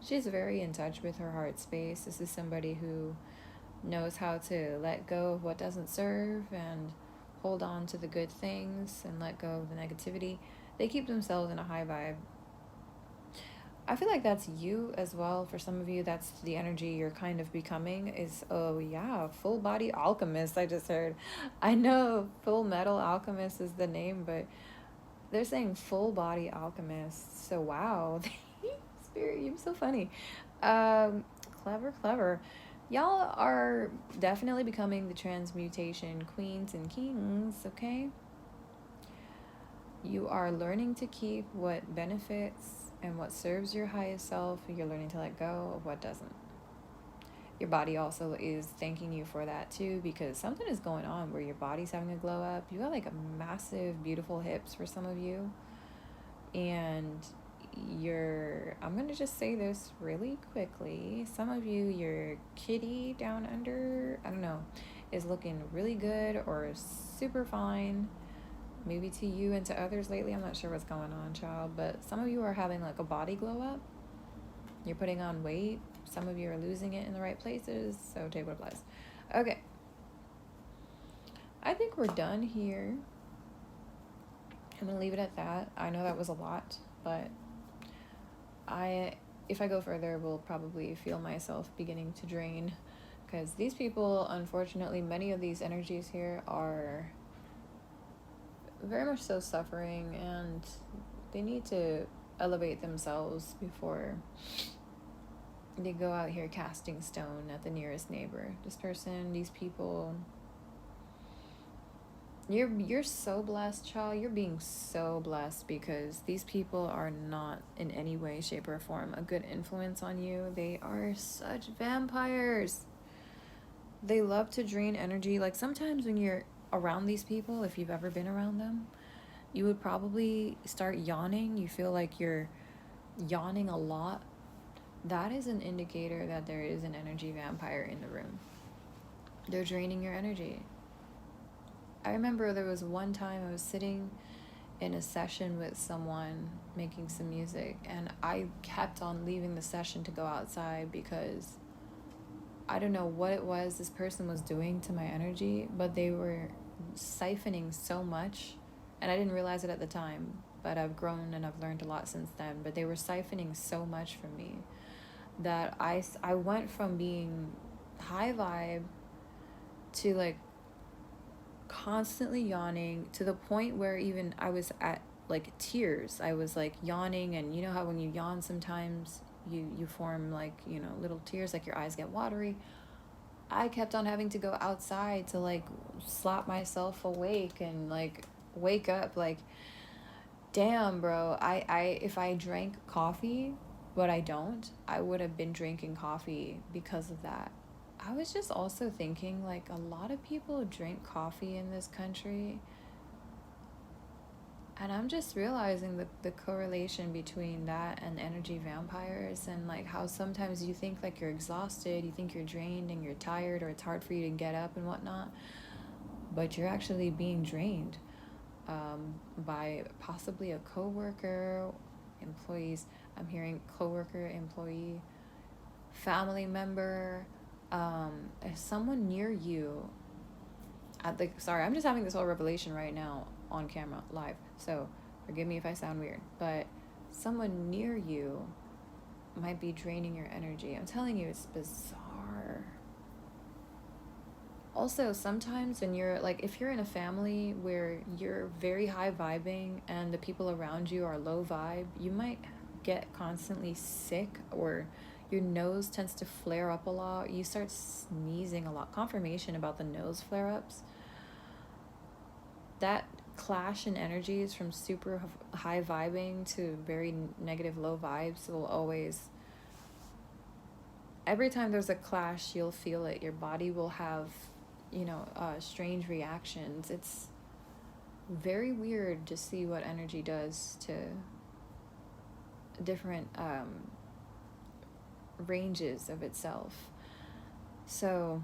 She's very in touch with her heart space. This is somebody who knows how to let go of what doesn't serve and hold on to the good things and let go of the negativity. They keep themselves in a high vibe. I feel like that's you as well. For some of you, that's the energy you're kind of becoming is, oh yeah, full body alchemist, I just heard. I know Full Metal Alchemist is the name, but they're saying full body alchemist. So wow. Spirit, you're so funny. Clever. Y'all are definitely becoming the transmutation queens and kings, okay? You are learning to keep what benefits and what serves your highest self. You're learning to let go of what doesn't. Your body also is thanking you for that too, because something is going on where your body's having a glow up. You got like a massive, beautiful hips for some of you. And I'm going to just say this really quickly. Some of you, your kitty down under, I don't know, is looking really good or super fine. Maybe to you and to others lately. I'm not sure what's going on, child. But some of you are having like a body glow up. You're putting on weight. Some of you are losing it in the right places. So take what applies. Okay. I think we're done here. I'm going to leave it at that. I know that was a lot, but if I go further, will probably feel myself beginning to drain, because these people, unfortunately, many of these energies here are very much so suffering, and they need to elevate themselves before they go out here casting stone at the nearest neighbor. This person, these people, you're so blessed, child. You're being so blessed, because these people are not in any way, shape, or form a good influence on you. They are such vampires. They love to drain energy. Like sometimes when you're around these people, if you've ever been around them, you would probably start yawning. You feel like you're yawning a lot. That is an indicator that there is an energy vampire in the room. They're draining your energy. I remember there was one time I was sitting in a session with someone making some music, and I kept on leaving the session to go outside because I don't know what it was this person was doing to my energy, but they were siphoning so much, and I didn't realize it at the time, but I've grown and I've learned a lot since then. But they were siphoning so much from me that I went from being high vibe to like constantly yawning, to the point where even I was at like tears. I was like yawning, and you know how when you yawn sometimes you form like, you know, little tears, like your eyes get watery. I kept on having to go outside to like slap myself awake and like wake up. Like, damn, bro, I if I drank coffee, but I don't, I would have been drinking coffee because of that. I was just also thinking, like, a lot of people drink coffee in this country, and I'm just realizing the correlation between that and energy vampires, and like how sometimes you think like you're exhausted, you think you're drained and you're tired, or it's hard for you to get up and whatnot, but you're actually being drained by possibly a coworker, employees. I'm hearing coworker, employee, family member, someone near you. Sorry, I'm just having this whole revelation right now on camera, live. So, Forgive me if I sound weird, but someone near you might be draining your energy. I'm telling you, it's bizarre. Also, sometimes when you're like, if you're in a family where you're very high vibing and the people around you are low vibe, you might get constantly sick, or your nose tends to flare up a lot. You start sneezing a lot. Confirmation about the nose flare ups. That clash in energies from super high vibing to very negative low vibes will always, every time there's a clash, you'll feel it. Your body will have, strange reactions. It's very weird to see what energy does to different ranges of itself. So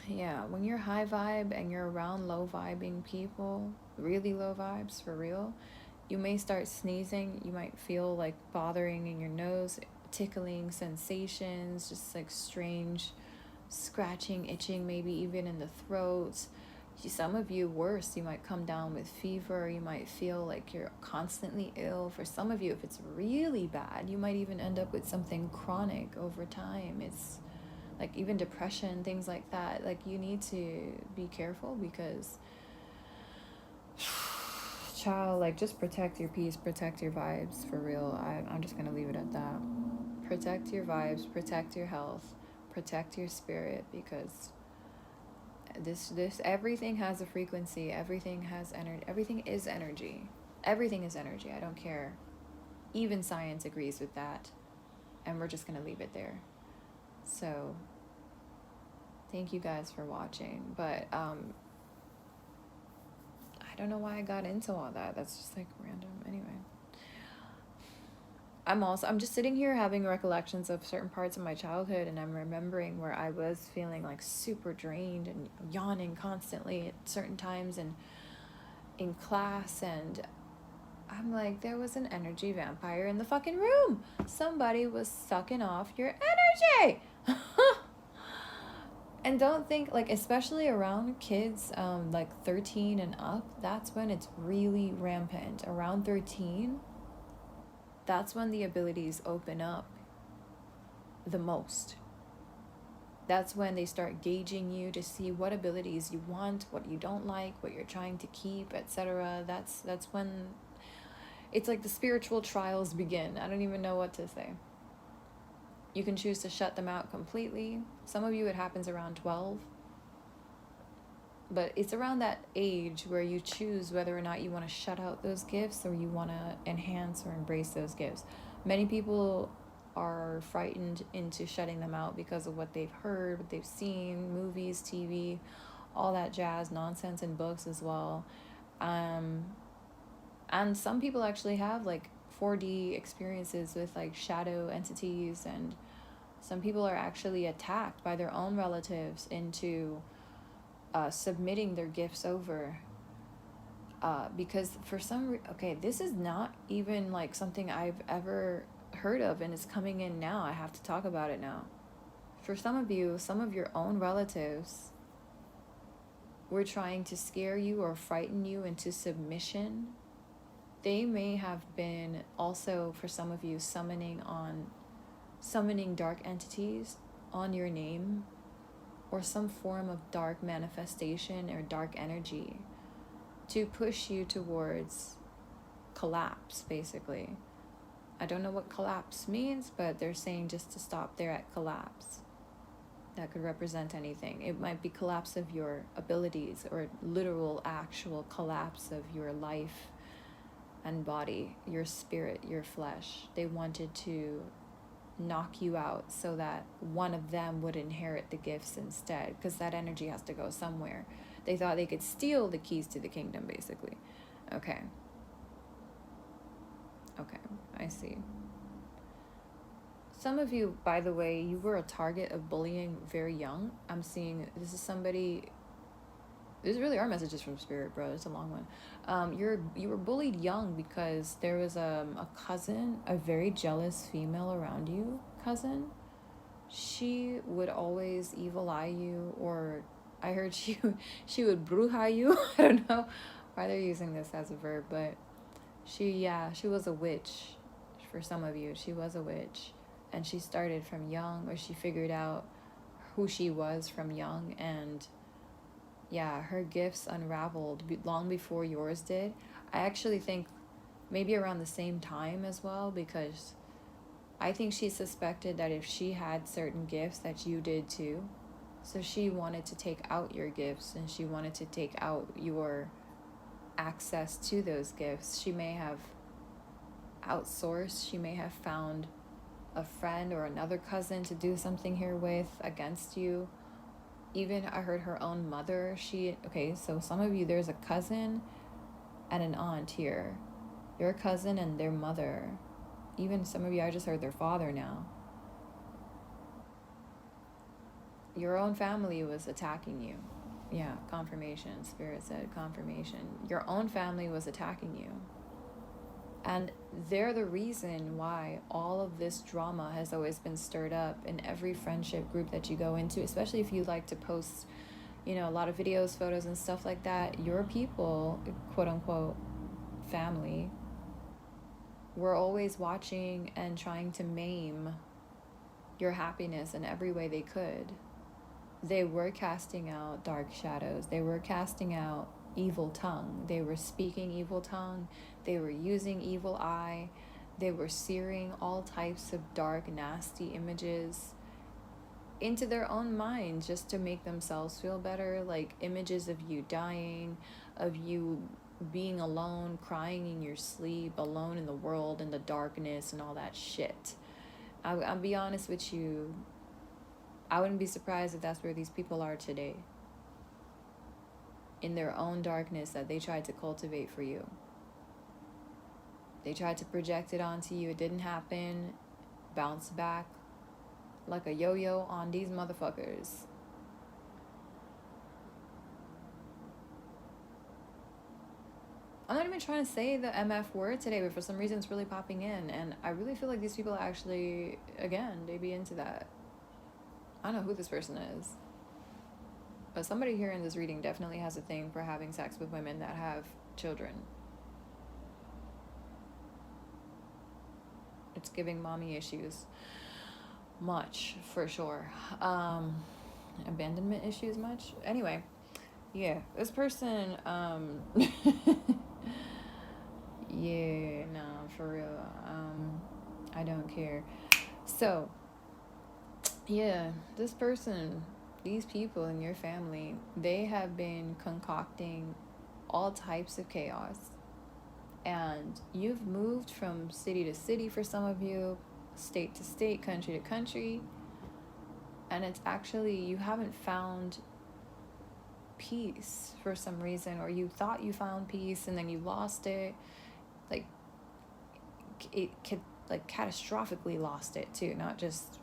yeah, when you're high vibe and you're around low vibing people, really low vibes for real, you may start sneezing. You might feel like bothering in your nose, tickling sensations, just like strange scratching, itching, maybe even in the throat. Some of you, worse, you might come down with fever. You might feel like you're constantly ill. For some of you, if it's really bad, you might even end up with something chronic over time. It's like even depression, things like that. Like, you need to be careful because, child, like, just protect your peace, protect your vibes for real. I'm just gonna leave it at that. Protect your vibes, protect your health, protect your spirit, because this everything has a frequency, everything has energy, everything is energy. Everything is energy. I don't care. Even science agrees with that. And we're just gonna leave it there. So thank you guys for watching. But I don't know why I got into all that. That's just like random. Anyway, I'm just sitting here having recollections of certain parts of my childhood, and I'm remembering where I was feeling like super drained and yawning constantly at certain times and in class, and I'm like, there was an energy vampire in the fucking room. Somebody was sucking off your energy. And don't think, like, especially around kids, like 13 and up, that's when it's really rampant. Around 13, that's when the abilities open up the most. That's when they start gauging you to see what abilities you want, what you don't like, what you're trying to keep, etc. That's when it's like the spiritual trials begin. I don't even know what to say. You can choose to shut them out completely. Some of you, it happens around 12. But it's around that age where you choose whether or not you want to shut out those gifts or you want to enhance or embrace those gifts. Many people are frightened into shutting them out because of what they've heard, what they've seen, movies, TV, all that jazz, nonsense in books as well. And some people actually have like 4D experiences with like shadow entities, and some people are actually attacked by their own relatives into submitting their gifts over because for some okay, this is not even like something I've ever heard of, and it's coming in now. I have to talk about it now. For some of you, some of your own relatives were trying to scare you or frighten you into submission. They may have been also, for some of you, summoning dark entities on your name, or some form of dark manifestation or dark energy to push you towards collapse, basically. I don't know what collapse means, but they're saying just to stop there at collapse. That could represent anything. It might be collapse of your abilities, or literal, actual collapse of your life and body, your spirit, your flesh. They wanted to knock you out so that one of them would inherit the gifts instead, because that energy has to go somewhere. They thought they could steal the keys to the kingdom, basically. Okay, I see. Some of you, by the way, you were a target of bullying very young. I'm seeing this is somebody. These really are messages from spirit, bro. It's a long one. You were bullied young because there was a cousin, a very jealous female around you, cousin. She would always evil eye you, or I heard she would bruja you. I don't know why they're using this as a verb, but She was a witch. For some of you, she was a witch, and she started from young, or she figured out who she was from young, and yeah, her gifts unraveled long before yours did. I actually think maybe around the same time as well, because I think she suspected that if she had certain gifts that you did too. So she wanted to take out your gifts, and she wanted to take out your access to those gifts. She may have outsourced, she may have found a friend or another cousin to do something here with against you. Even I heard her own mother. Okay, so some of you, there's a cousin and an aunt here. Your cousin and their mother. Even some of you, I just heard their father now. Your own family was attacking you. Yeah, confirmation. Spirit said confirmation. Your own family was attacking you. And they're the reason why all of this drama has always been stirred up in every friendship group that you go into, especially if you like to post, a lot of videos, photos, and stuff like that. Your people, quote unquote, family, were always watching and trying to maim your happiness in every way they could. They were casting out dark shadows. They were casting out evil tongue. They were speaking evil tongue. They were using evil eye. They were searing all types of dark, nasty images into their own minds just to make themselves feel better, like images of you dying, of you being alone, crying in your sleep, alone in the world, in the darkness, and all that shit. I'll be honest with you, I wouldn't be surprised if that's where these people are today. In their own darkness that they tried to cultivate for you. They tried to project it onto you. It didn't happen. Bounce back like a yo-yo on these motherfuckers. I'm not even trying to say the MF word today, but for some reason it's really popping in. And I really feel like these people actually, again, they be into that. I don't know who this person is. But somebody here in this reading definitely has a thing for having sex with women that have children. It's giving mommy issues. Much, for sure. Abandonment issues much? Anyway, yeah. This person, yeah, nah, for real. I don't care. So, yeah, this person, these people in your family, they have been concocting all types of chaos. And you've moved from city to city for some of you, state to state, country to country. And it's actually, you haven't found peace for some reason, or you thought you found peace and then you lost it. Like, it could, like, catastrophically lost it too, not just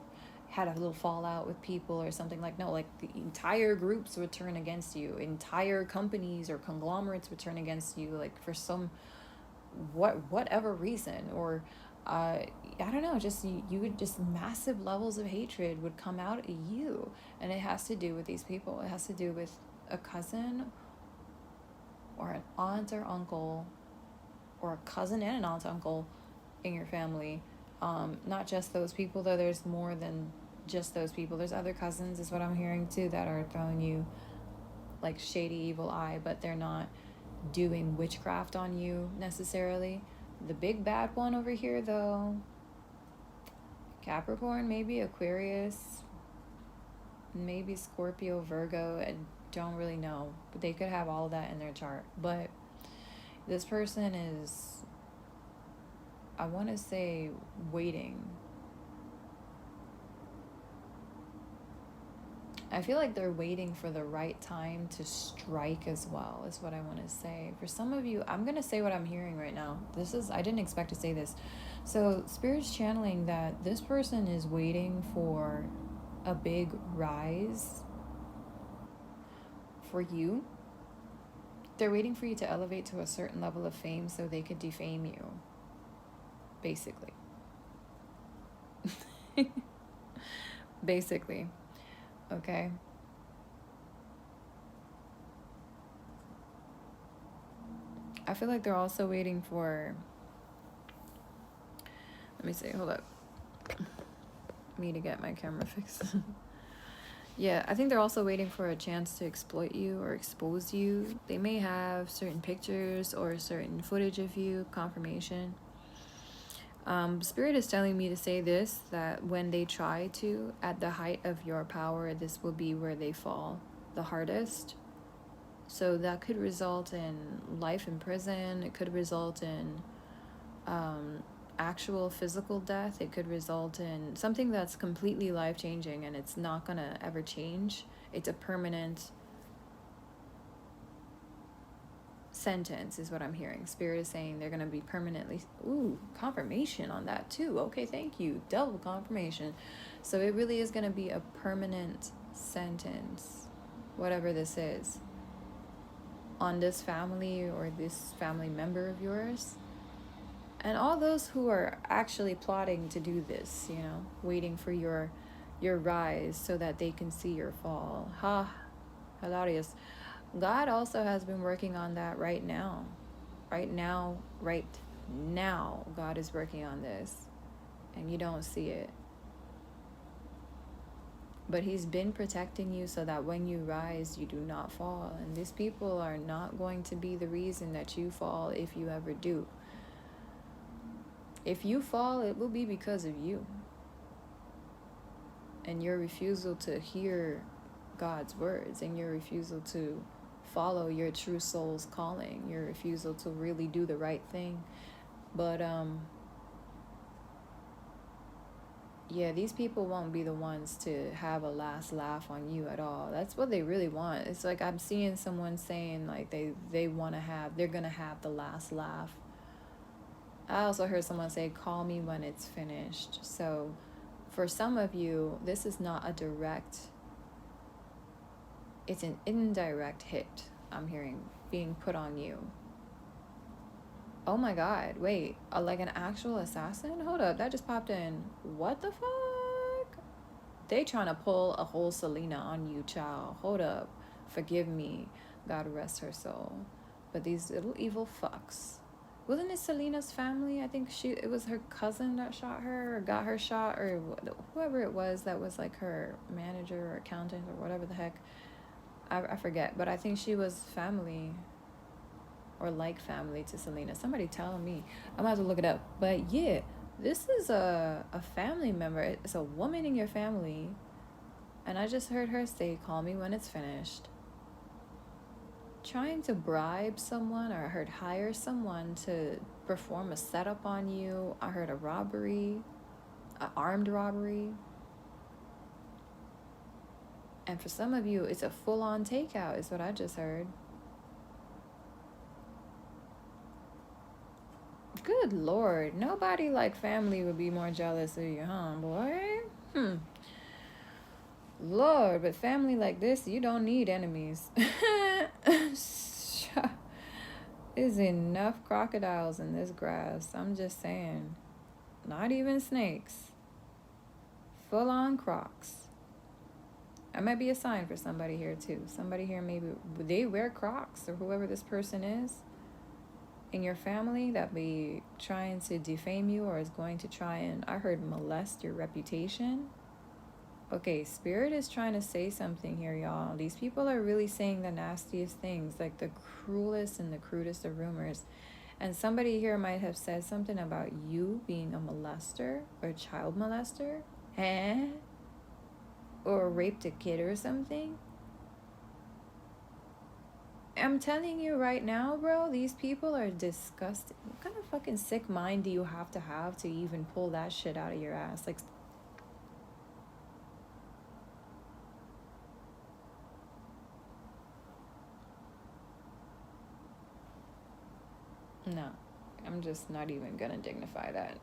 had a little fallout with people or something. Like, no, like the entire groups would turn against you, entire companies or conglomerates would turn against you, like for some whatever reason, or I don't know, just you would just massive levels of hatred would come out at you. And it has to do with these people. It has to do with a cousin or an aunt or uncle, or a cousin and an aunt uncle in your family. Not just those people, though. There's more than just those people. There's other cousins, is what I'm hearing too, that are throwing you like shady evil eye, but they're not doing witchcraft on you necessarily. The big bad one over here, though, Capricorn, maybe Aquarius, maybe Scorpio, Virgo. I don't really know, but they could have all of that in their chart. But this person is, I want to say, waiting. I feel like they're waiting for the right time to strike as well, is what I want to say. For some of you, I'm going to say what I'm hearing right now. I didn't expect to say this. So Spirit's channeling that this person is waiting for a big rise for you. They're waiting for you to elevate to a certain level of fame so they could defame you, basically. Basically. Okay. I feel like they're also waiting for me see. Hold up. Me to get my camera fixed. Yeah, I think they're also waiting for a chance to exploit you or expose you. They may have certain pictures or certain footage of you, confirmation. Spirit is telling me to say this, that when they try to, at the height of your power, this will be where they fall the hardest. So that could result in life in prison. It could result in actual physical death. It could result in something that's completely life-changing, and it's not going to ever change. It's a permanent sentence is what I'm hearing. Spirit is saying they're going to be permanently... Ooh, confirmation on that too. Okay, thank you. Double confirmation. So it really is going to be a permanent sentence, whatever this is, on this family or this family member of yours. And all those who are actually plotting to do this, you know, waiting for your rise so that they can see your fall. Hilarious. God also has been working on that right now. Right now, God is working on this. And you don't see it. But he's been protecting you so that when you rise, you do not fall. And these people are not going to be the reason that you fall if you ever do. If you fall, it will be because of you. And your refusal to hear God's words, and your refusal to follow your true soul's calling, your refusal to really do the right thing. But yeah, these people won't be the ones to have a last laugh on you at all. That's what they really want. It's like I'm seeing someone saying like they're gonna have the last laugh. I also heard someone say, call me when it's finished. So for some of you, this is not a direct, it's an indirect hit I'm hearing being put on you. Oh my God, wait, like an actual assassin? Hold up, that just popped in. What the fuck? They trying to pull a whole Selena on you, child. Hold up, forgive me, God rest her soul. But these little evil fucks. Wasn't it Selena's family? I think it was her cousin that shot her or got her shot, or whoever it was that was like her manager or accountant or whatever the heck. I forget, but I think she was family or like family to Selena. Somebody tell me. I'm about to look it up. But yeah, this is a family member. It's a woman in your family. And I just heard her say, call me when it's finished. Trying to bribe someone, or I heard hire someone to perform a setup on you. I heard a robbery, an armed robbery. And for some of you, it's a full-on takeout is what I just heard. Good Lord. Nobody like family would be more jealous of you, huh, boy? Lord, but family like this, you don't need enemies. There's enough crocodiles in this grass. I'm just saying. Not even snakes. Full-on crocs. That might be a sign for somebody here too. Somebody here, maybe they wear Crocs, or whoever this person is in your family that be trying to defame you, or is going to try and, I heard, molest your reputation. Okay, Spirit is trying to say something here, y'all. These people are really saying the nastiest things, like the cruelest and the crudest of rumors. And somebody here might have said something about you being a molester or a child molester. Or raped a kid or something. I'm telling you right now, bro, these people are disgusting. What kind of fucking sick mind do you have to even pull that shit out of your ass? Like, no, I'm just not even gonna dignify that.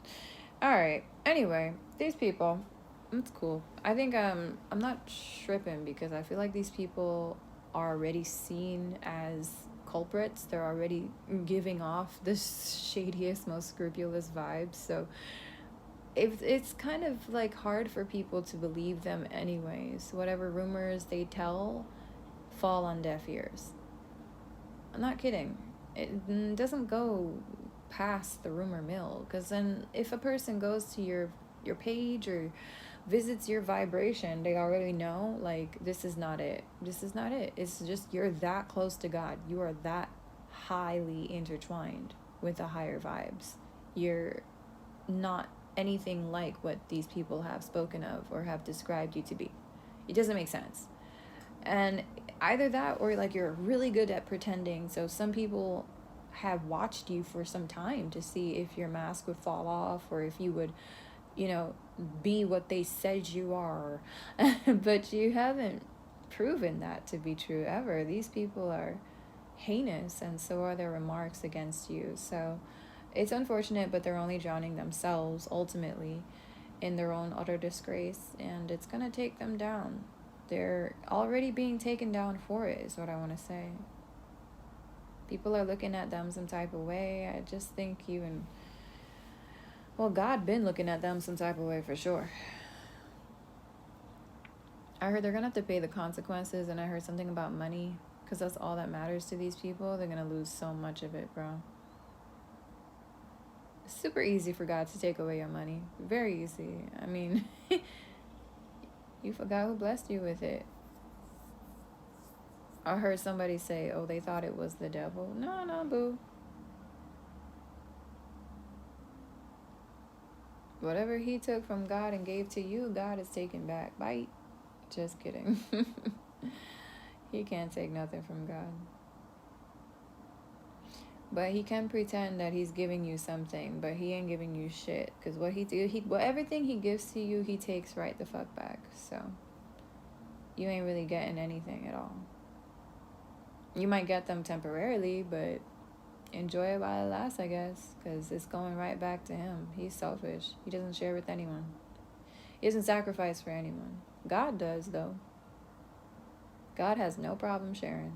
All right, anyway, these people, it's cool. I think I'm not tripping, because I feel like these people are already seen as culprits. They're already giving off the shadiest, most scrupulous vibes. So it's kind of like hard for people to believe them anyways. Whatever rumors they tell fall on deaf ears. I'm not kidding. It doesn't go past the rumor mill. Because then if a person goes to your page or visits your vibration, they already know, like, this is not it. This is not it. It's just you're that close to God. You are that highly intertwined with the higher vibes. You're not anything like what these people have spoken of or have described you to be. It doesn't make sense. And either that or like you're really good at pretending. So some people have watched you for some time to see if your mask would fall off or if you would, you know, be what they said you are. But you haven't proven that to be true ever. These people are heinous, and so are their remarks against you. So it's unfortunate, but they're only drowning themselves ultimately in their own utter disgrace, and it's going to take them down. They're already being taken down for it, is what I want to say. People are looking at them some type of way. I just think God been looking at them some type of way for sure. I heard they're going to have to pay the consequences, and I heard something about money, because that's all that matters to these people. They're going to lose so much of it, bro. It's super easy for God to take away your money. Very easy. I mean, you forgot who blessed you with it. I heard somebody say, oh, they thought it was the devil. No, boo. Whatever he took from God and gave to you, God is taking back. Bite. Just kidding. He can't take nothing from God. But he can pretend that he's giving you something, but he ain't giving you shit. Because everything he gives to you, he takes right the fuck back. So you ain't really getting anything at all. You might get them temporarily, but enjoy it while it lasts, I guess. Because it's going right back to him. He's selfish. He doesn't share with anyone. He doesn't sacrifice for anyone. God does, though. God has no problem sharing.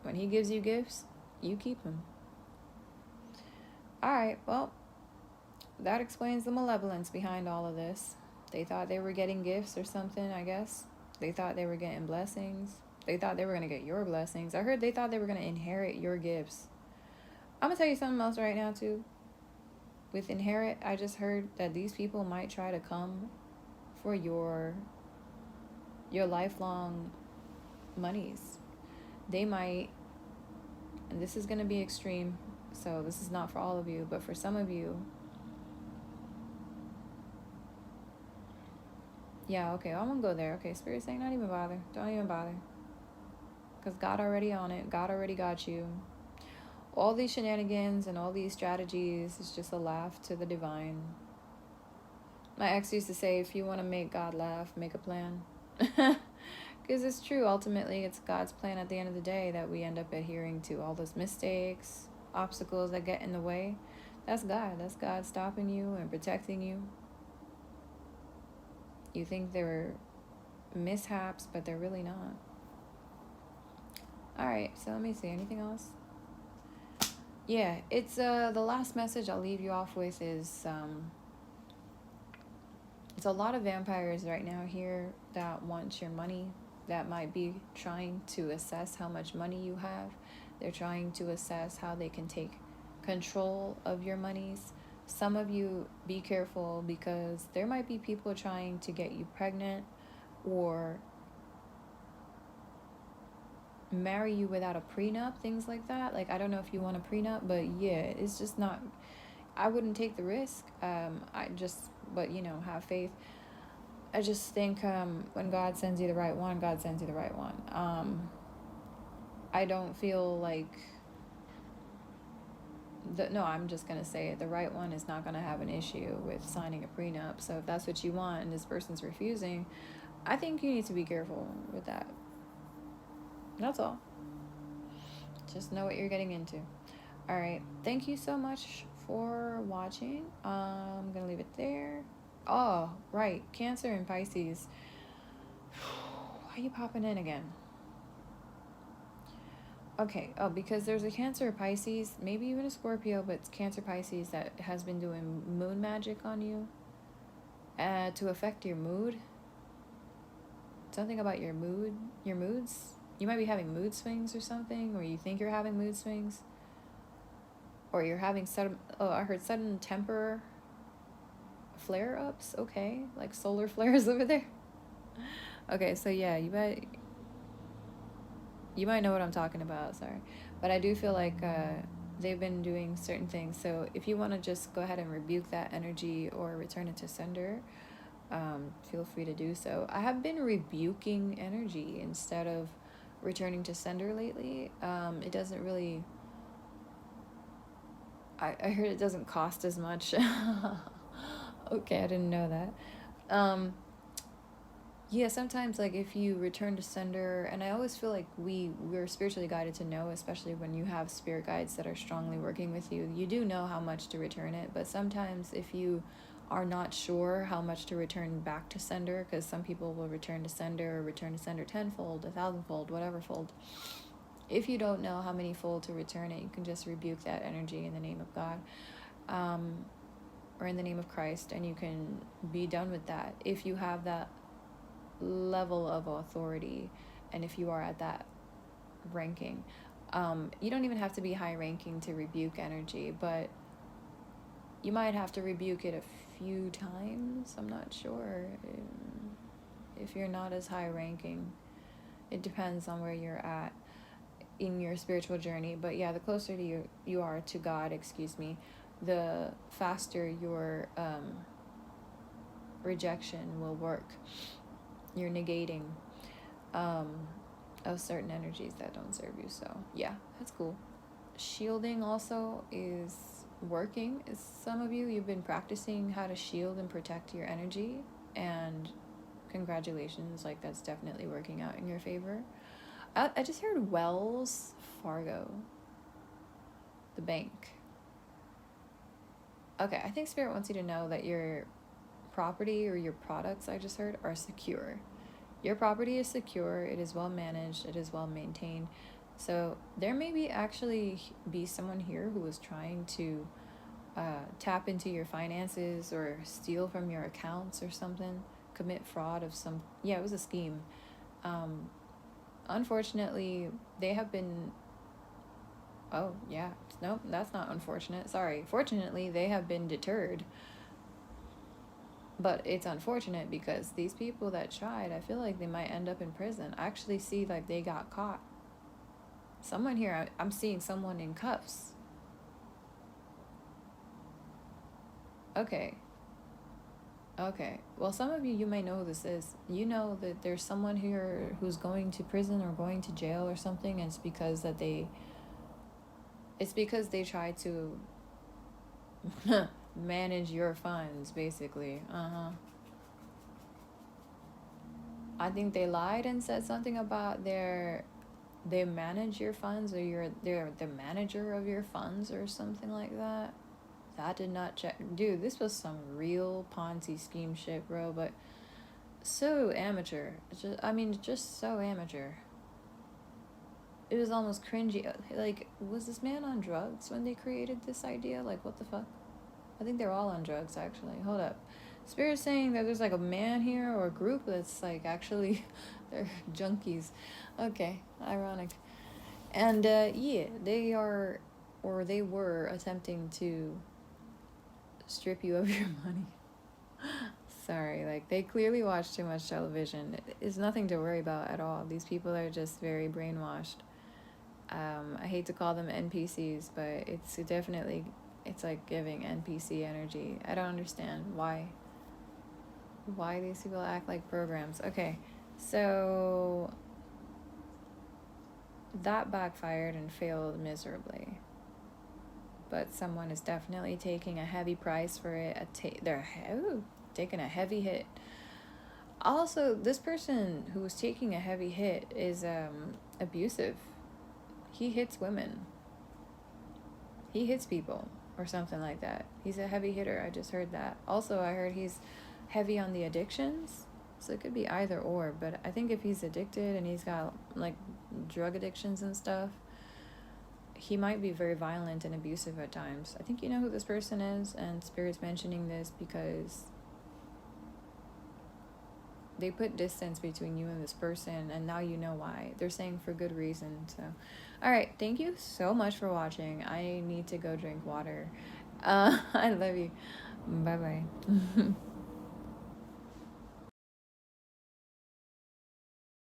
When he gives you gifts, you keep them. Alright, well, that explains the malevolence behind all of this. They thought they were getting gifts or something, I guess. They thought they were getting blessings. They thought they were going to get your blessings. I heard they thought they were going to inherit your gifts. I'm going to tell you something else right now, too. With inherit, I just heard that these people might try to come for your lifelong monies. They might, and this is going to be extreme, so this is not for all of you, but for some of you, yeah, okay, I won't go there. Okay, Spirit's saying, not even bother. Don't even bother. Because God already on it. God already got you. All these shenanigans and all these strategies is just a laugh to the divine. My ex used to say, if you want to make God laugh, make a plan. Because it's true. Ultimately, it's God's plan at the end of the day that we end up adhering to. All those mistakes, obstacles that get in the way. That's God. That's God stopping you and protecting you. You think they're mishaps, but they're really not. Alright, so let me see. Anything else? Yeah, it's the last message I'll leave you off with is it's a lot of vampires right now here that want your money, that might be trying to assess how much money you have. They're trying to assess how they can take control of your monies. Some of you, be careful, because there might be people trying to get you pregnant or marry you without a prenup, things like that. Like, I don't know if you want a prenup, but yeah, it's just not, I wouldn't take the risk. But have faith. I just think when God sends you the right one, God sends you the right one. I don't feel like I'm just going to say it. The right one is not going to have an issue with signing a prenup. So if that's what you want and this person's refusing, I think you need to be careful with that. That's all. Just know what you're getting into. All right. Thank you so much for watching. I'm going to leave it there. Oh, right. Cancer and Pisces. Why are you popping in again? Okay. Oh, because there's a Cancer Pisces, maybe even a Scorpio, but it's Cancer Pisces that has been doing moon magic on you to affect your mood. Something about your moods. You might be having mood swings or something, or you think you're having mood swings. or you're having sudden, oh, I heard sudden temper flare-ups. Okay, like solar flares over there. Okay, so yeah, you might know what I'm talking about. Sorry, but I do feel like they've been doing certain things. So if you want to just go ahead and rebuke that energy or return it to sender, feel free to do so. I have been rebuking energy instead of returning to sender lately. It doesn't really. I heard it doesn't cost as much. Okay, I didn't know that. Yeah, sometimes like if you return to sender, and I always feel like we're spiritually guided to know, especially when you have spirit guides that are strongly working with you, you do know how much to return it. But sometimes if you are not sure how much to return back to sender, because some people will return to sender or return to sender tenfold, 1,000-fold, whatever fold. If you don't know how many fold to return it, you can just rebuke that energy in the name of God, or in the name of Christ, and you can be done with that if you have that level of authority, and if you are at that ranking. You don't even have to be high ranking to rebuke energy, but you might have to rebuke it a few times. I'm not sure if you're not as high ranking. It depends on where you're at in your spiritual journey. But yeah, the closer to you are to God, the faster your rejection will work. You're negating of certain energies that don't serve you. So yeah, that's cool. Shielding also is working. Some of you've been practicing how to shield and protect your energy, and congratulations, like that's definitely working out in your favor. I just heard Wells Fargo, the bank. Okay, I think Spirit wants you to know that your property or your products, I just heard, are secure. Your property is secure, it is well managed, it is well maintained. So there may be someone here who is trying to tap into your finances or steal from your accounts or something, commit fraud of some. Yeah, it was a scheme. Unfortunately, they have been. Oh yeah, nope, that's not unfortunate. Sorry. Fortunately, they have been deterred. But it's unfortunate because these people that tried, I feel like they might end up in prison. I actually see like they got caught. Someone here, I'm seeing someone in cuffs. Okay. Okay. Well, some of you may know who this is. You know that there's someone here who's going to prison or going to jail or something, and it's because they try to manage your funds, basically. I think they lied and said something about they manage your funds, or they're the manager of your funds or something like that. That did not check. Dude, this was some real Ponzi scheme shit, bro, but so amateur. Just so amateur. It was almost cringy. Like, was this man on drugs when they created this idea? Like, what the fuck? I think they're all on drugs, actually. Hold up. Spirit's saying that there's like a man here or a group that's like actually they're junkies. Okay, ironic. And yeah, they were attempting to strip you of your money. Sorry, like they clearly watch too much television. It's nothing to worry about at all. These people are just very brainwashed. I hate to call them NPCs, but it's like giving NPC energy. I don't understand why these people act like programs. Okay, so that backfired and failed miserably. But someone is definitely taking a heavy price for it. They're taking a heavy hit. Also, this person who was taking a heavy hit is abusive. He hits women. He hits people or something like that. He's a heavy hitter. I just heard that. Also, I heard he's heavy on the addictions. So it could be either or. But I think if he's addicted and he's got like drug addictions and stuff, he might be very violent and abusive at times. I think you know who this person is, and Spirit's mentioning this because they put distance between you and this person, and now you know why. They're saying for good reason. So, all right, thank you so much for watching. I need to go drink water. I love you. Bye bye.